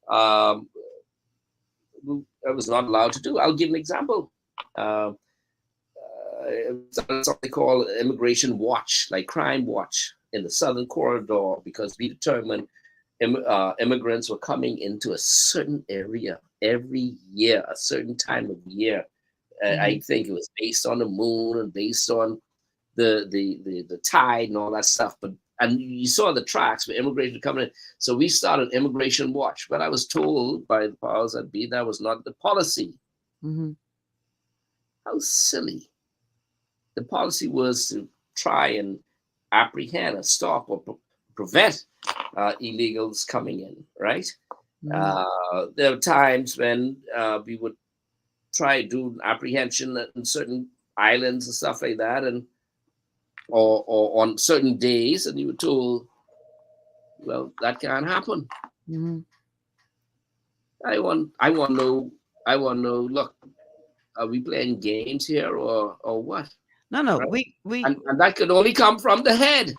I was not allowed to do. I'll give an example. Something called Immigration Watch, like Crime Watch in the Southern Corridor, because we determined immigrants were coming into a certain area every year, a certain time of year. I think it was based on the moon and based on the tide and all that stuff. And you saw the tracks for immigration coming in. So we started Immigration Watch. But I was told by the powers that be that was not the policy. How silly. The policy was to try and apprehend or stop or prevent illegals coming in, right? There are times when we would try to do apprehension in certain islands and stuff like that, and or on certain days, and you were told, well, that can't happen. I want to know. Look, are we playing games here or what? No, right? we and that could only come from the head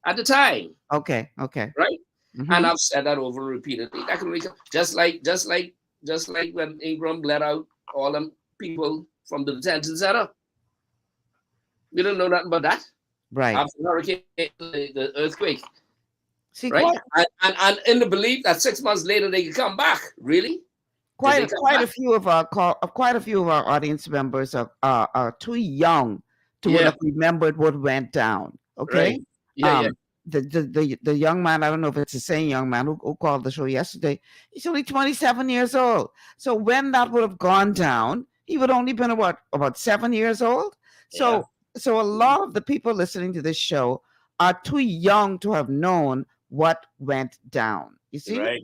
at the time. Okay. Right. And I've said that over repeatedly. That could only come just like when Ingram let out all them people from the detention center. We don't know nothing about that. Right. After the hurricane, the earthquake. See, right? And in the belief that 6 months later they could come back. Really? Quite a few of our audience members are too young to have remembered what went down. Okay. Right. Yeah. The young man, I don't know if it's the same young man who called the show yesterday. He's only 27 years old. So when that would have gone down, he would only been about 7 years old. So a lot of the people listening to this show are too young to have known what went down. You see, right.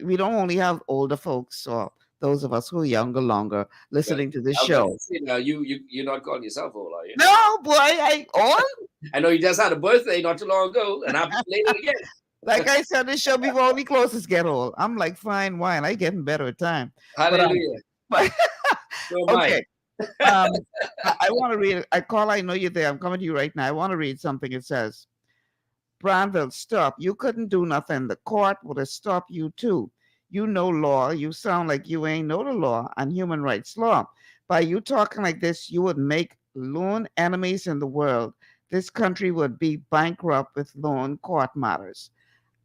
We don't only have older folks or those of us who are younger longer listening to this show. Now you're not calling yourself old, are you? No, boy, I old. I know you just had a birthday not too long ago, and I'm playing it again. Like I said, this show before only closest get old. I'm like fine wine. I getting better at time. Hallelujah. Okay. I want to read. I know you're there. I'm coming to you right now. I want to read something. It says, Branville, stop. You couldn't do nothing. The court would have stopped you too. You know law. You sound like you ain't know the law and human rights law. By you talking like this, you would make lone enemies in the world. This country would be bankrupt with lone court matters.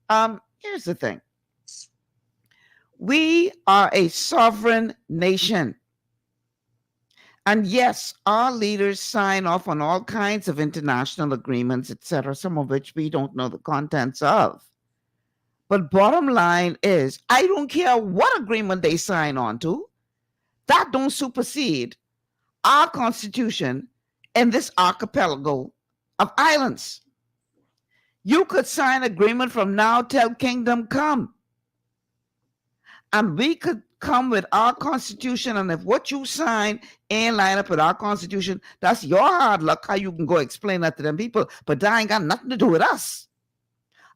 Here's the thing. We are a sovereign nation. And yes, our leaders sign off on all kinds of international agreements, etc., some of which we don't know the contents of. But bottom line is, I don't care what agreement they sign on to. That don't supersede our Constitution in this archipelago of islands. You could sign agreement from now till kingdom come. And we could come with our Constitution, and if what you sign ain't line up with our Constitution, that's your hard luck how you can go explain that to them people, but that ain't got nothing to do with us.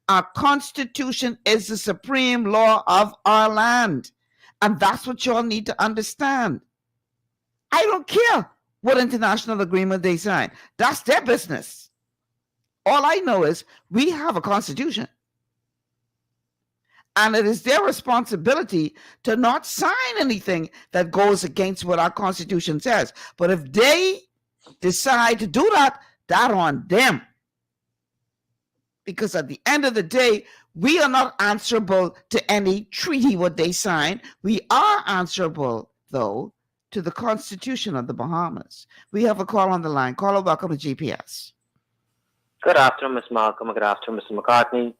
Our Constitution is the supreme law of our land, and that's what y'all need to understand. I don't care what international agreement they sign. That's their business. All I know is we have a Constitution. And it is their responsibility to not sign anything that goes against what our Constitution says. But if they decide to do that, that's on them. Because at the end of the day, we are not answerable to any treaty what they sign. We are answerable, though, to the Constitution of the Bahamas. We have a call on the line. Caller, welcome to GPS. Good afternoon, Ms. Malcolm. Good afternoon, Mr. McCartney.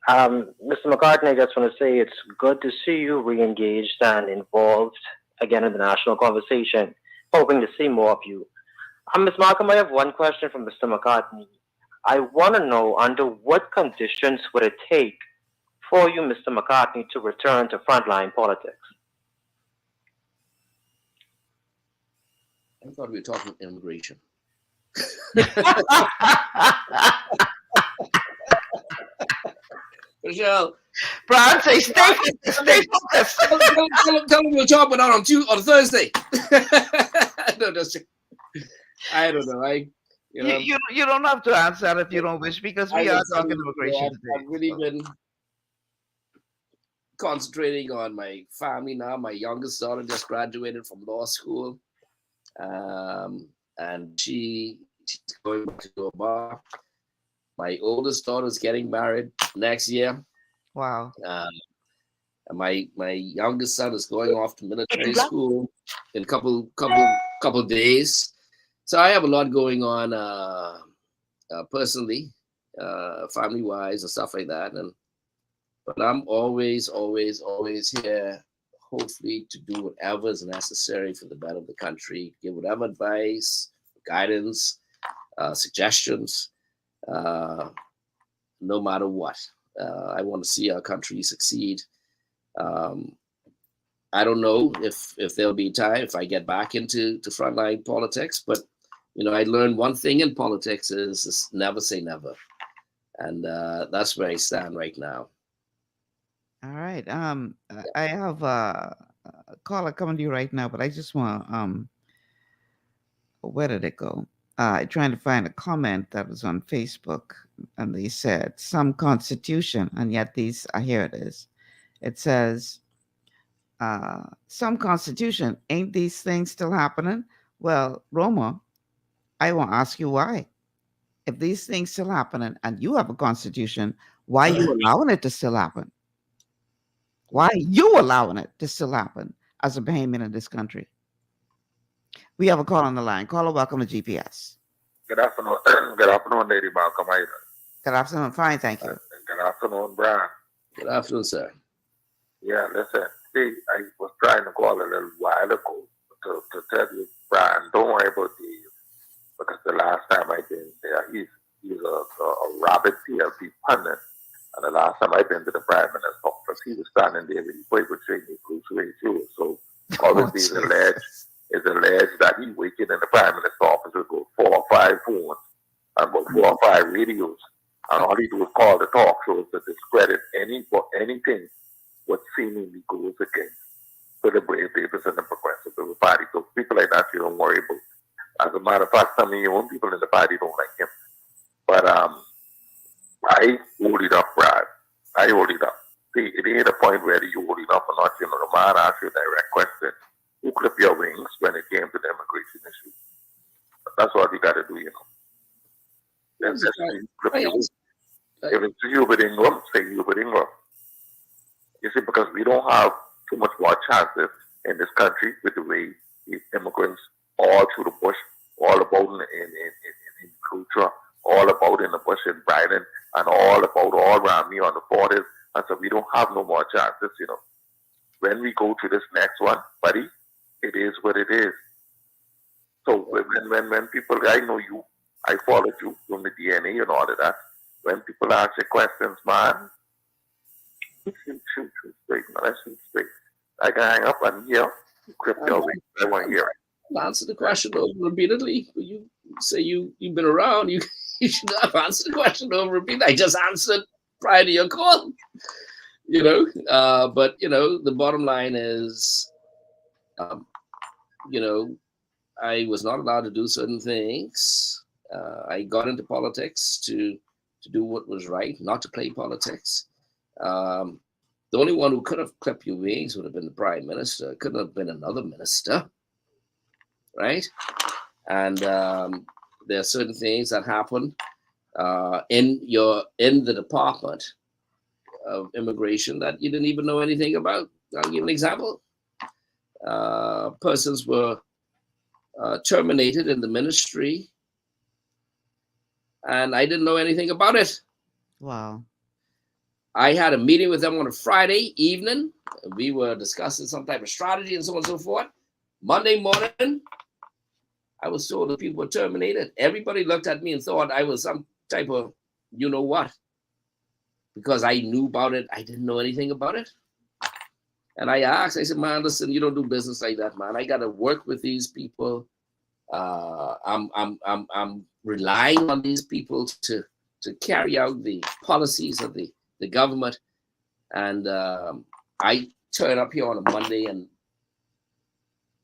Mr. McCartney, I just want to say it's good to see you re-engaged and involved again in the national conversation. Hoping to see more of you. Ms. Malcolm, I have one question from Mr. McCartney. I want to know under what conditions would it take for you, Mr. McCartney, to return to frontline politics? I thought we were talking immigration. Michelle. Brian, say stay focused. Tell them we'll talk about on Thursday. No, I don't know. You don't have to answer if you don't wish, because we are talking immigration today. I've really been concentrating on my family now. My youngest daughter just graduated from law school, and she's going to a bar. My oldest daughter is getting married next year. Wow. And my youngest son is going off to military school in a couple days. So I have a lot going on personally, family wise and stuff like that. But I'm always here, hopefully to do whatever is necessary for the better of the country, give whatever advice, guidance, suggestions, no matter what. I want to see our country succeed. I don't know if there'll be time if I get back into frontline politics, but I learned one thing in politics is never say never, and that's where I stand right now. All right. I have a caller coming to you right now, but I just want where did it go? Trying to find a comment that was on Facebook, and they said some constitution, and yet here it is. It says some constitution, ain't these things still happening? Well, Roma, I want to ask you why. If these things still happening and you have a constitution, why are you allowing it to still happen? Why are you allowing it to still happen as a Bahamian in this country? We have a call on the line. Caller, welcome to GPS. Good afternoon. Good afternoon, Lady Malcolm. How you doing? Good afternoon. Fine, thank you. Good afternoon, Brian. Good afternoon, sir. Yeah, listen. See, I was trying to call a little while ago to tell you, Brian, don't worry about these, because the last time I've been there, he's a rabid PLP pundit. And the last time I've been to the Prime Minister's office, he was standing there with his paper training Bruce Wayne too. So obviously it's alleged that he waking in the Prime Minister's office with 4 or 5 phones and about 4 or 5 radios. And all he do is call the talk shows to discredit anything what seemingly goes against the Brave Papers and the Progressive Party. So people like that you don't worry about. As a matter of fact, some of your own people in the party don't like him. But I hold it up, Brad. I hold it up. See, it ain't a point whether you hold it up or not. The man asked you a direct question. Who clipped your wings when it came to the immigration issue? That's what you got to do, That's clip your wings. If it's Hubert Ingram, say Hubert Ingram. You see, because we don't have too much more chances in this country with the way these immigrants all through the bush, all about in culture, all about in the bush in Biden, and all about all around me on the borders. And so we don't have no more chances, When we go to this next one, buddy, it is what it is. So when people, I know you, I followed you from the DNA and all of that. When people ask you questions, man, shoot straight, man. Let's shoot straight. I can hang up and hear. Crypto, I want to hear it. Answer the question over repeatedly. You say you've been around. You should have answered the question over repeatedly. I just answered prior to your call. But the bottom line is, I was not allowed to do certain things. I got into politics to do what was right, not to play politics. The only one who could have clipped your wings would have been the Prime Minister. It couldn't have been another minister, right? And there are certain things that happen in the Department of Immigration that you didn't even know anything about. I'll give an example. Persons were terminated in the ministry, and I didn't know anything about it. Wow. I had a meeting with them on a Friday evening. We were discussing some type of strategy and so on and so forth. Monday morning, I was told that people were terminated. Everybody looked at me and thought I was some type of you know what, because I knew about it. I didn't know anything about it. And I asked, I said, man, listen, you don't do business like that, man. I got to work with these people. I'm relying on these people to carry out the policies of the government. And I turn up here on a Monday and a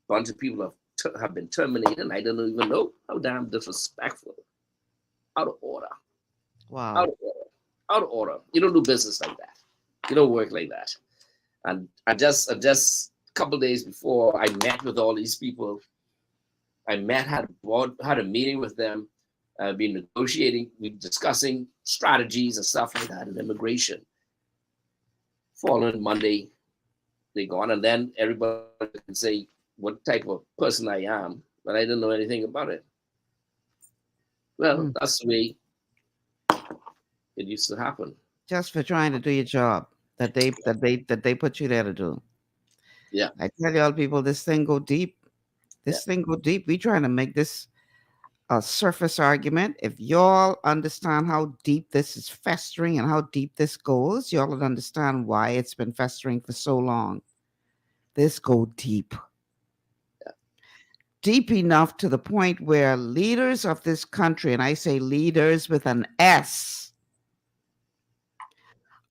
bunch of people have been terminated. And I don't even know. How damn disrespectful. Out of order. Wow. Out of order. Out of order. You don't do business like that. You don't work like that. And I just a couple of days before, I met with all these people. I had a meeting with them, been negotiating, we discussing strategies and stuff like that in immigration. Following Monday, they gone, and then everybody can say what type of person I am, but I didn't know anything about it. Well, that's the way it used to happen. Just for trying to do your job that they put you there to do. Yeah. I tell y'all people, this thing go deep. This thing go deep. We trying to make this a surface argument. If y'all understand how deep this is festering and how deep this goes, y'all would understand why it's been festering for so long. This go deep. Deep enough to the point where leaders of this country, and I say leaders with an S,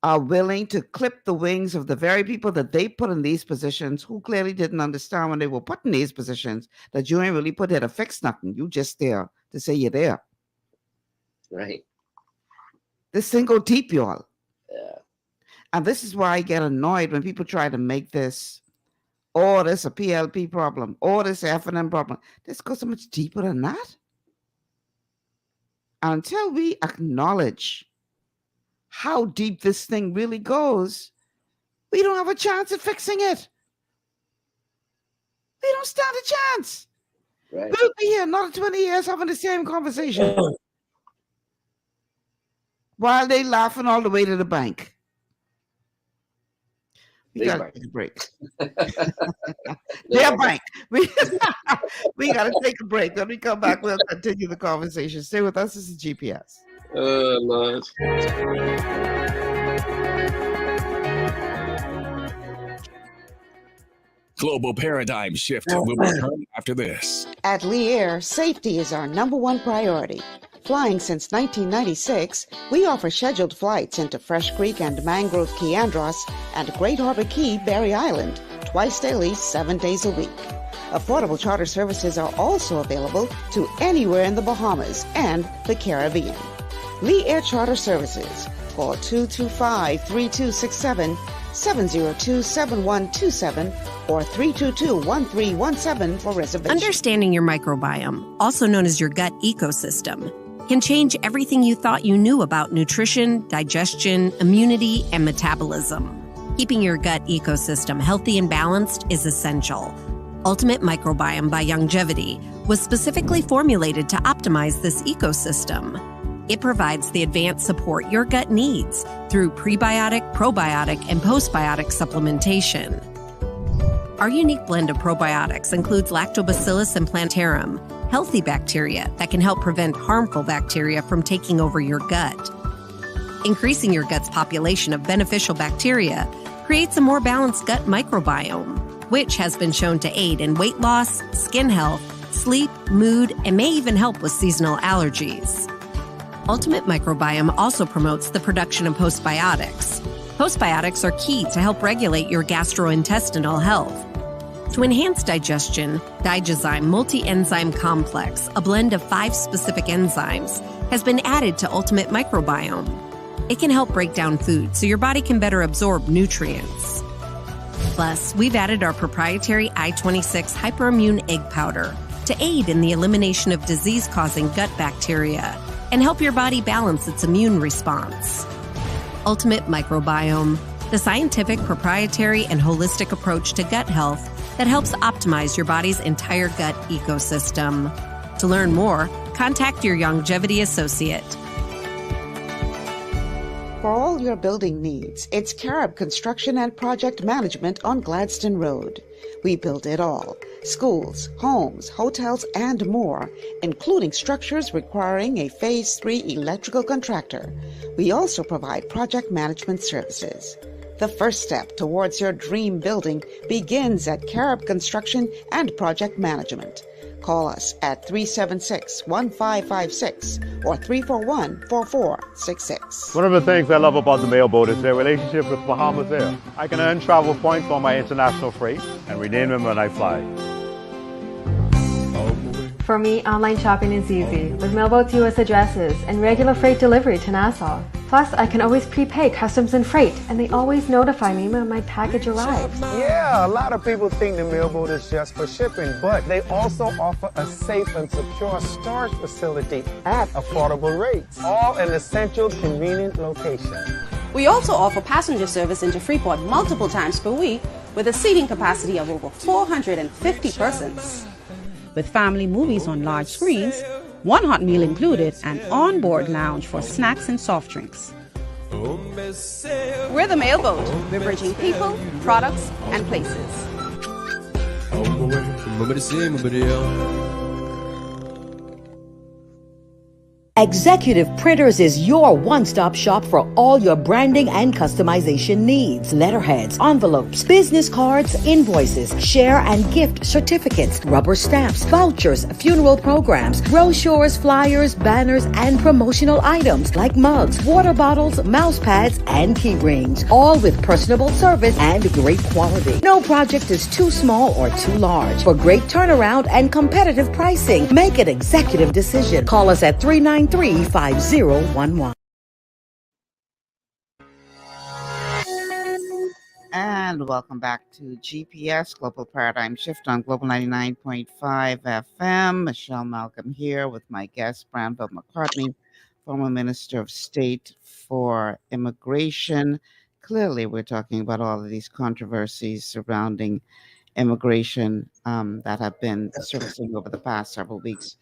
are willing to clip the wings of the very people that they put in these positions, who clearly didn't understand when they were put in these positions that you ain't really put there to fix nothing. You just there to say you're there. Right. This thing go deep, y'all. Yeah. And this is why I get annoyed when people try to make this, oh, this a PLP problem, oh, this F&M problem. This goes so much deeper than that. And until we acknowledge how deep this thing really goes, we don't have a chance at fixing it. We don't stand a chance. Right. We'll be here another 20 years having the same conversation while they laughing all the way to the bank. We got to take a break. Their bank. We got to take a break. When we come back, we'll continue the conversation. Stay with us. This is GPS. Lord. Global paradigm shift will return after this. At Lee Air, safety is our #1 priority. Flying since 1996, we offer scheduled flights into Fresh Creek and Mangrove Key Andros and Great Harbor Key, Berry Island, twice daily, 7 days a week. Affordable charter services are also available to anywhere in the Bahamas and the Caribbean. Lee Air Charter Services. Call 225-3267, 702-7127, or 322-1317 for reservations. Understanding your microbiome, also known as your gut ecosystem, can change everything you thought you knew about nutrition, digestion, immunity, and metabolism. Keeping your gut ecosystem healthy and balanced is essential. Ultimate Microbiome by Longevity was specifically formulated to optimize this ecosystem. It provides the advanced support your gut needs through prebiotic, probiotic, and postbiotic supplementation. Our unique blend of probiotics includes Lactobacillus and Plantarum, healthy bacteria that can help prevent harmful bacteria from taking over your gut. Increasing your gut's population of beneficial bacteria creates a more balanced gut microbiome, which has been shown to aid in weight loss, skin health, sleep, mood, and may even help with seasonal allergies. Ultimate Microbiome also promotes the production of postbiotics. Postbiotics are key to help regulate your gastrointestinal health. To enhance digestion, Digizyme Multi-Enzyme Complex, a blend of 5 specific enzymes, has been added to Ultimate Microbiome. It can help break down food so your body can better absorb nutrients. Plus, we've added our proprietary I-26 hyperimmune egg powder to aid in the elimination of disease-causing gut bacteria and help your body balance its immune response. Ultimate Microbiome, the scientific, proprietary, and holistic approach to gut health that helps optimize your body's entire gut ecosystem. To learn more, contact your Longevity associate. For all your building needs, it's Carib Construction and Project Management on Gladstone Road. We build it all. schools, homes, hotels, and more, including structures requiring a Phase 3 electrical contractor. We also provide project management services. The first step towards your dream building begins at Carib Construction and Project Management. Call us at 376-1556 or 341-4466. One of the things I love about the Mailboat is their relationship with Bahamas Air. I can earn travel points on my international freight and redeem them when I fly. For me, online shopping is easy with Mailboat's U.S. addresses and regular freight delivery to Nassau. Plus, I can always prepay customs and freight, and they always notify me when my package arrives. Yeah, a lot of people think the Mailboat is just for shipping, but they also offer a safe and secure storage facility at affordable rates, all in a central, convenient location. We also offer passenger service into Freeport multiple times per week with a seating capacity of over 450 persons. With family movies on large screens, one hot meal included, and on-board lounge for snacks and soft drinks. We're the Mailboat. We're bridging people, products, and places. Executive Printers is your one-stop shop for all your branding and customization needs. Letterheads, envelopes, business cards, invoices, share and gift certificates, rubber stamps, vouchers, funeral programs, brochures, flyers, banners, and promotional items like mugs, water bottles, mouse pads, and key rings, all with personable service and great quality. No project is too small or too large. For great turnaround and competitive pricing, make an executive decision. Call us at 393-5011. And welcome back to GPS Global Paradigm Shift on Global 99.5 FM. Michelle Malcolm here with my guest, Branville McCartney, former Minister of State for Immigration. Clearly, we're talking about all of these controversies surrounding immigration that have been surfacing over the past several weeks.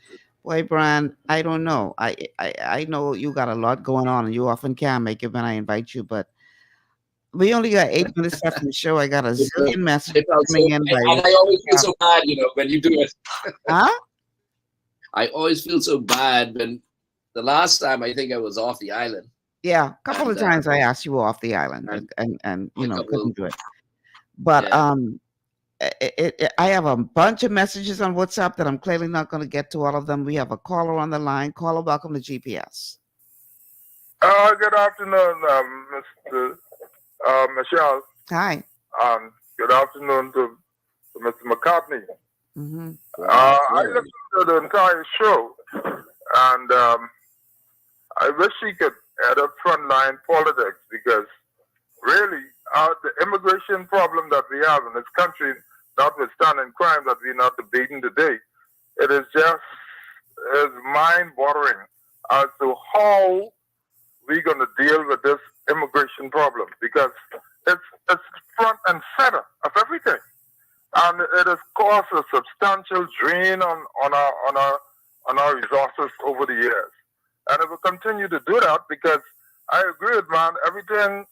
Boy, Bran, I don't know. I know you got a lot going on, and you often can make it when I invite you, but we only got 8 minutes left in the show. I got a zillion messages coming in. And I always feel so bad, when you do it. Huh? I always feel so bad when the last time I think I was off the island. Yeah, a couple of times I asked you off the island, and couldn't do it. But I have a bunch of messages on WhatsApp that I'm clearly not going to get to all of them. We have a caller on the line. Caller, welcome to GPS. Good afternoon, Mr. Michelle. Hi. Good afternoon to Mr. McCartney. Mm-hmm. I listened to the entire show, and I wish he could add up frontline politics, because really, the immigration problem that we have in this country, notwithstanding crime that we're not debating today, it is mind-boggling as to how we're going to deal with this immigration problem, because it's front and center of everything, and it has caused a substantial drain on our resources over the years, and it will continue to do that, because I agree with man, everything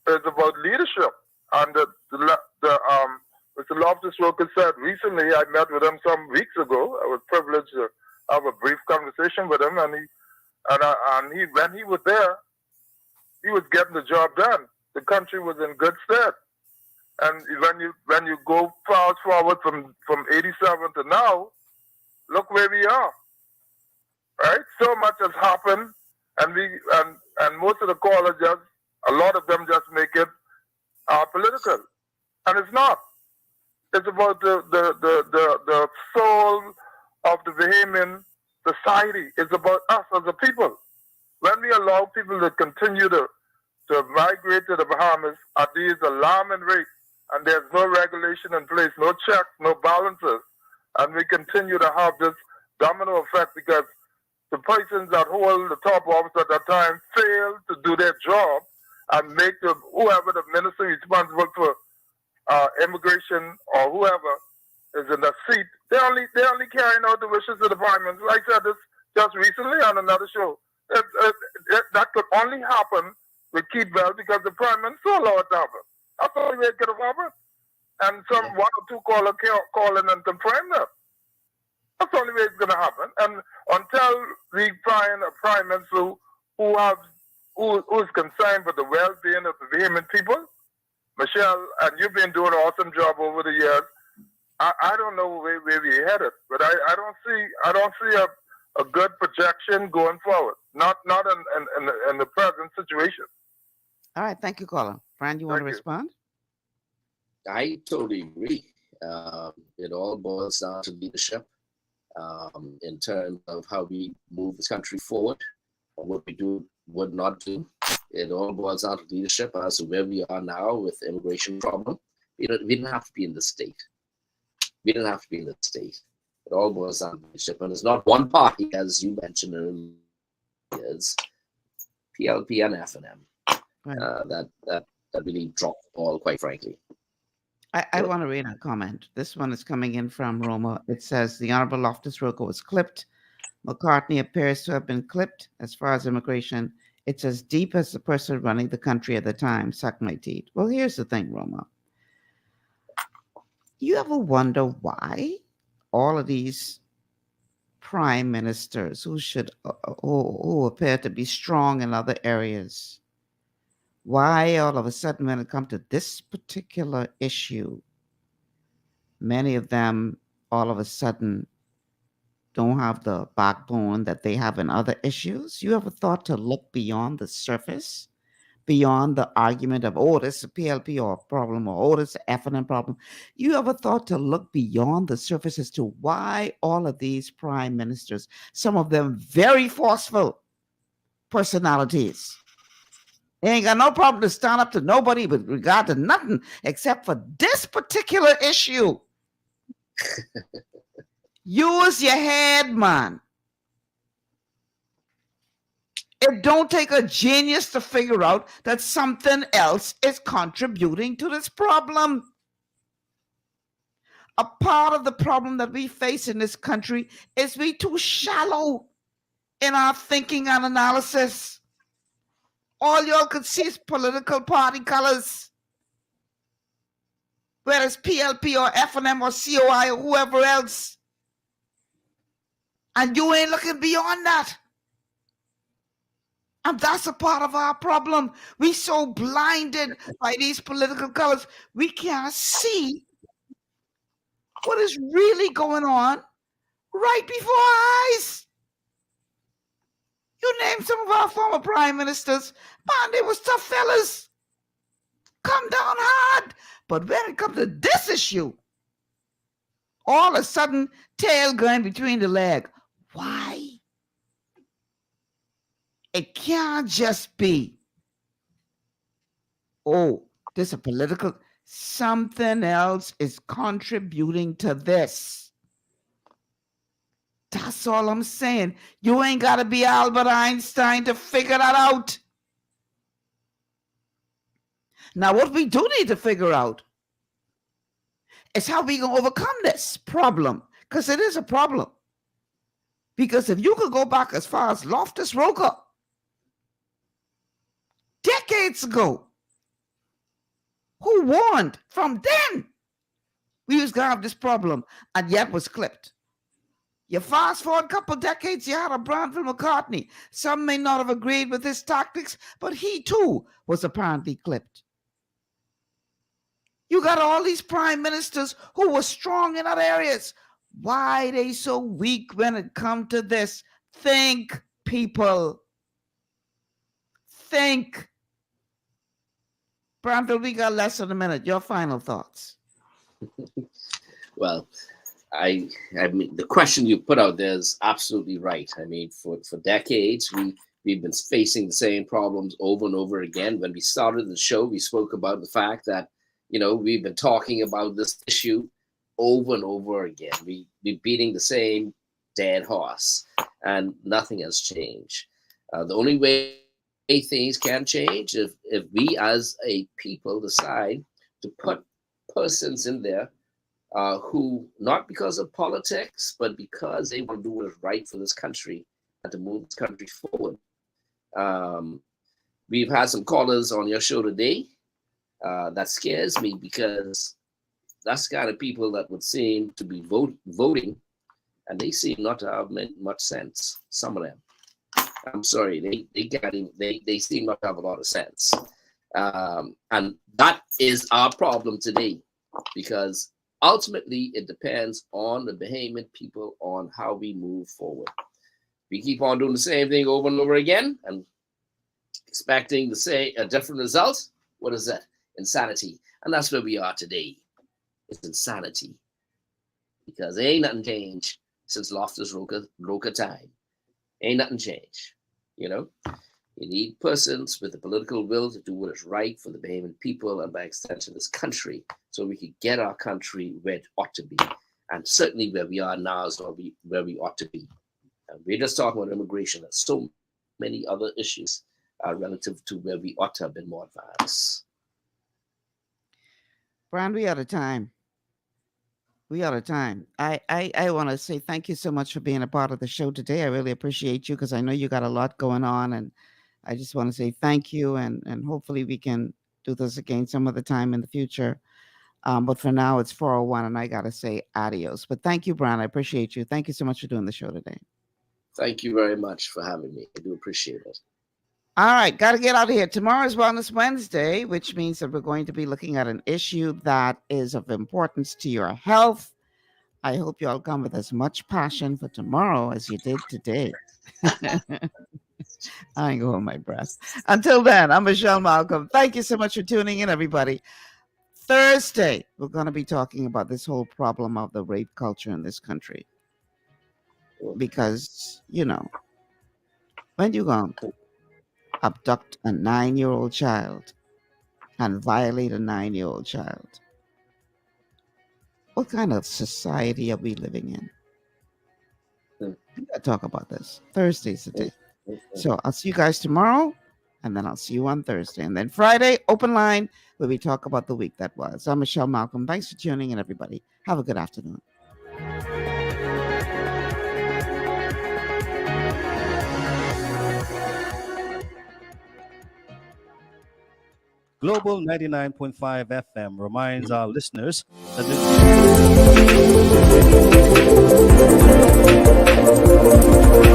is about leadership, and Mr. Loftus-Roker said recently, I met with him some weeks ago. I was privileged to have a brief conversation with him, and when he was there, he was getting the job done. The country was in good stead, and when you go fast forward from 87 to now, look where we are. Right, so much has happened, and most of the callers a lot of them just make it political, and it's not. It's about the soul of the Bahamian society. It's about us as a people. When we allow people to continue to migrate to the Bahamas at these alarming rates, and there's no regulation in place, no checks, no balances, and we continue to have this domino effect, because the persons that hold the top office at that time fail to do their job and make whoever the minister responsible for immigration or whoever is in the seat, they're only carrying out the wishes of the prime minister. Like I said this just recently on another show. That could only happen with Keith Bell, because the prime minister allowed it to happen. That's the only way it could have happened. and one or two callers call in and confirm them. That's the only way it's going to happen. And until we find a prime minister who is concerned with the well-being of the Bahamian people, Michelle, and you've been doing an awesome job over the years. I don't know where we're headed, but I don't see a good projection going forward. Not in the present situation. All right, thank you, caller. Brian, you want to respond? I totally agree. It all boils down to leadership in terms of how we move this country forward, or what we do, what not do. It all boils down to leadership as to where we are now with the immigration problem. We didn't have to be in the state. We didn't have to be in the state. It all boils down to leadership. And it's not one party, as you mentioned earlier, it's PLP and FNM that really dropped the ball, quite frankly. I want to read a comment. This one is coming in from Roma. It says, the Honorable Loftus Roca was clipped. McCartney appears to have been clipped. As far as immigration, it's as deep as the person running the country at the time. Suck my teeth. Well, here's the thing, Roma. You ever wonder why all of these prime ministers who appear to be strong in other areas, why all of a sudden when it comes to this particular issue, many of them all of a sudden don't have the backbone that they have in other issues? You ever thought to look beyond the surface, beyond the argument of, oh, this is a PLP or a problem, or oh, this is an F&M problem? You ever thought to look beyond the surface as to why all of these prime ministers, some of them very forceful personalities, they ain't got no problem to stand up to nobody with regard to nothing except for this particular issue? Use your head, man. It don't take a genius to figure out that something else is contributing to this problem. A part of the problem that we face in this country is we too shallow in our thinking and analysis. All y'all could see is political party colors, whether it's PLP or FNM or COI or whoever else. And you ain't looking beyond that. And that's a part of our problem. We so blinded by these political colors, we can't see what is really going on right before our eyes. You name some of our former prime ministers, man, they was tough fellas. Come down hard. But when it comes to this issue, all of a sudden, tail going between the leg. Why? It can't just be, oh, this is a political, something else is contributing to this. That's all I'm saying. You ain't got to be Albert Einstein to figure that out. Now, what we do need to figure out is how we going to overcome this problem, because it is a problem. Because if you could go back as far as Loftus Roca, decades ago, who warned from then we was going to have this problem, and yet was clipped. You fast forward a couple decades, you had a Branville McCartney. Some may not have agreed with his tactics, but he too was apparently clipped. You got all these prime ministers who were strong in other areas. Why are they so weak when it comes to this? Think, people. Think. Branville, we got less than a minute. Your final thoughts. Well, I mean, the question you put out there is absolutely right. I mean, for decades, we've been facing the same problems over and over again. When we started the show, we spoke about the fact that, you know, we've been talking about this issue over and over again. We're beating the same dead horse, and nothing has changed. The only way things can change if we as a people decide to put persons in there who, not because of politics, but because they want to do what is right for this country and to move this country forward. We've had some callers on your show today. That scares me because that's the kind of people that would seem to be voting, and they seem not to have much sense. Some of them. I'm sorry, they seem not to have a lot of sense. And that is our problem today, because ultimately it depends on the Bahamian people on how we move forward. We keep on doing the same thing over and over again and expecting to say a different result. What is that? Insanity. And that's where we are today. It's insanity. Because ain't nothing changed since Loftus Roca time. Ain't nothing changed. You know, you need persons with the political will to do what is right for the Bahamian people and by extension this country, so we could get our country where it ought to be. And certainly where we are now is where we ought to be. And we're just talking about immigration. There's so many other issues relative to where we ought to have been more advanced. Brian, we out of time. I want to say thank you so much for being a part of the show today. I really appreciate you, because I know you got a lot going on, and I just want to say thank you, and hopefully we can do this again some other time in the future. But for now, it's 4:01, and I got to say adios. But thank you, Brian. I appreciate you. Thank you so much for doing the show today. Thank you very much for having me. I do appreciate it. All right, got to get out of here. Tomorrow is Wellness Wednesday, which means that we're going to be looking at an issue that is of importance to your health. I hope you all come with as much passion for tomorrow as you did today. I ain't going my breath. Until then, I'm Michelle Malcolm. Thank you so much for tuning in, everybody. Thursday, we're going to be talking about this whole problem of the rape culture in this country. Because, you know, when you're going to abduct a 9-year-old child and violate a 9-year-old child, what kind of society are we living in? We got to talk about this. Thursday's the day. So I'll see you guys tomorrow, and then I'll see you on Thursday. And then Friday, open line, where we talk about the week that was. I'm Michelle Malcolm. Thanks for tuning in, everybody. Have a good afternoon. Global 99.5 FM reminds our listeners that the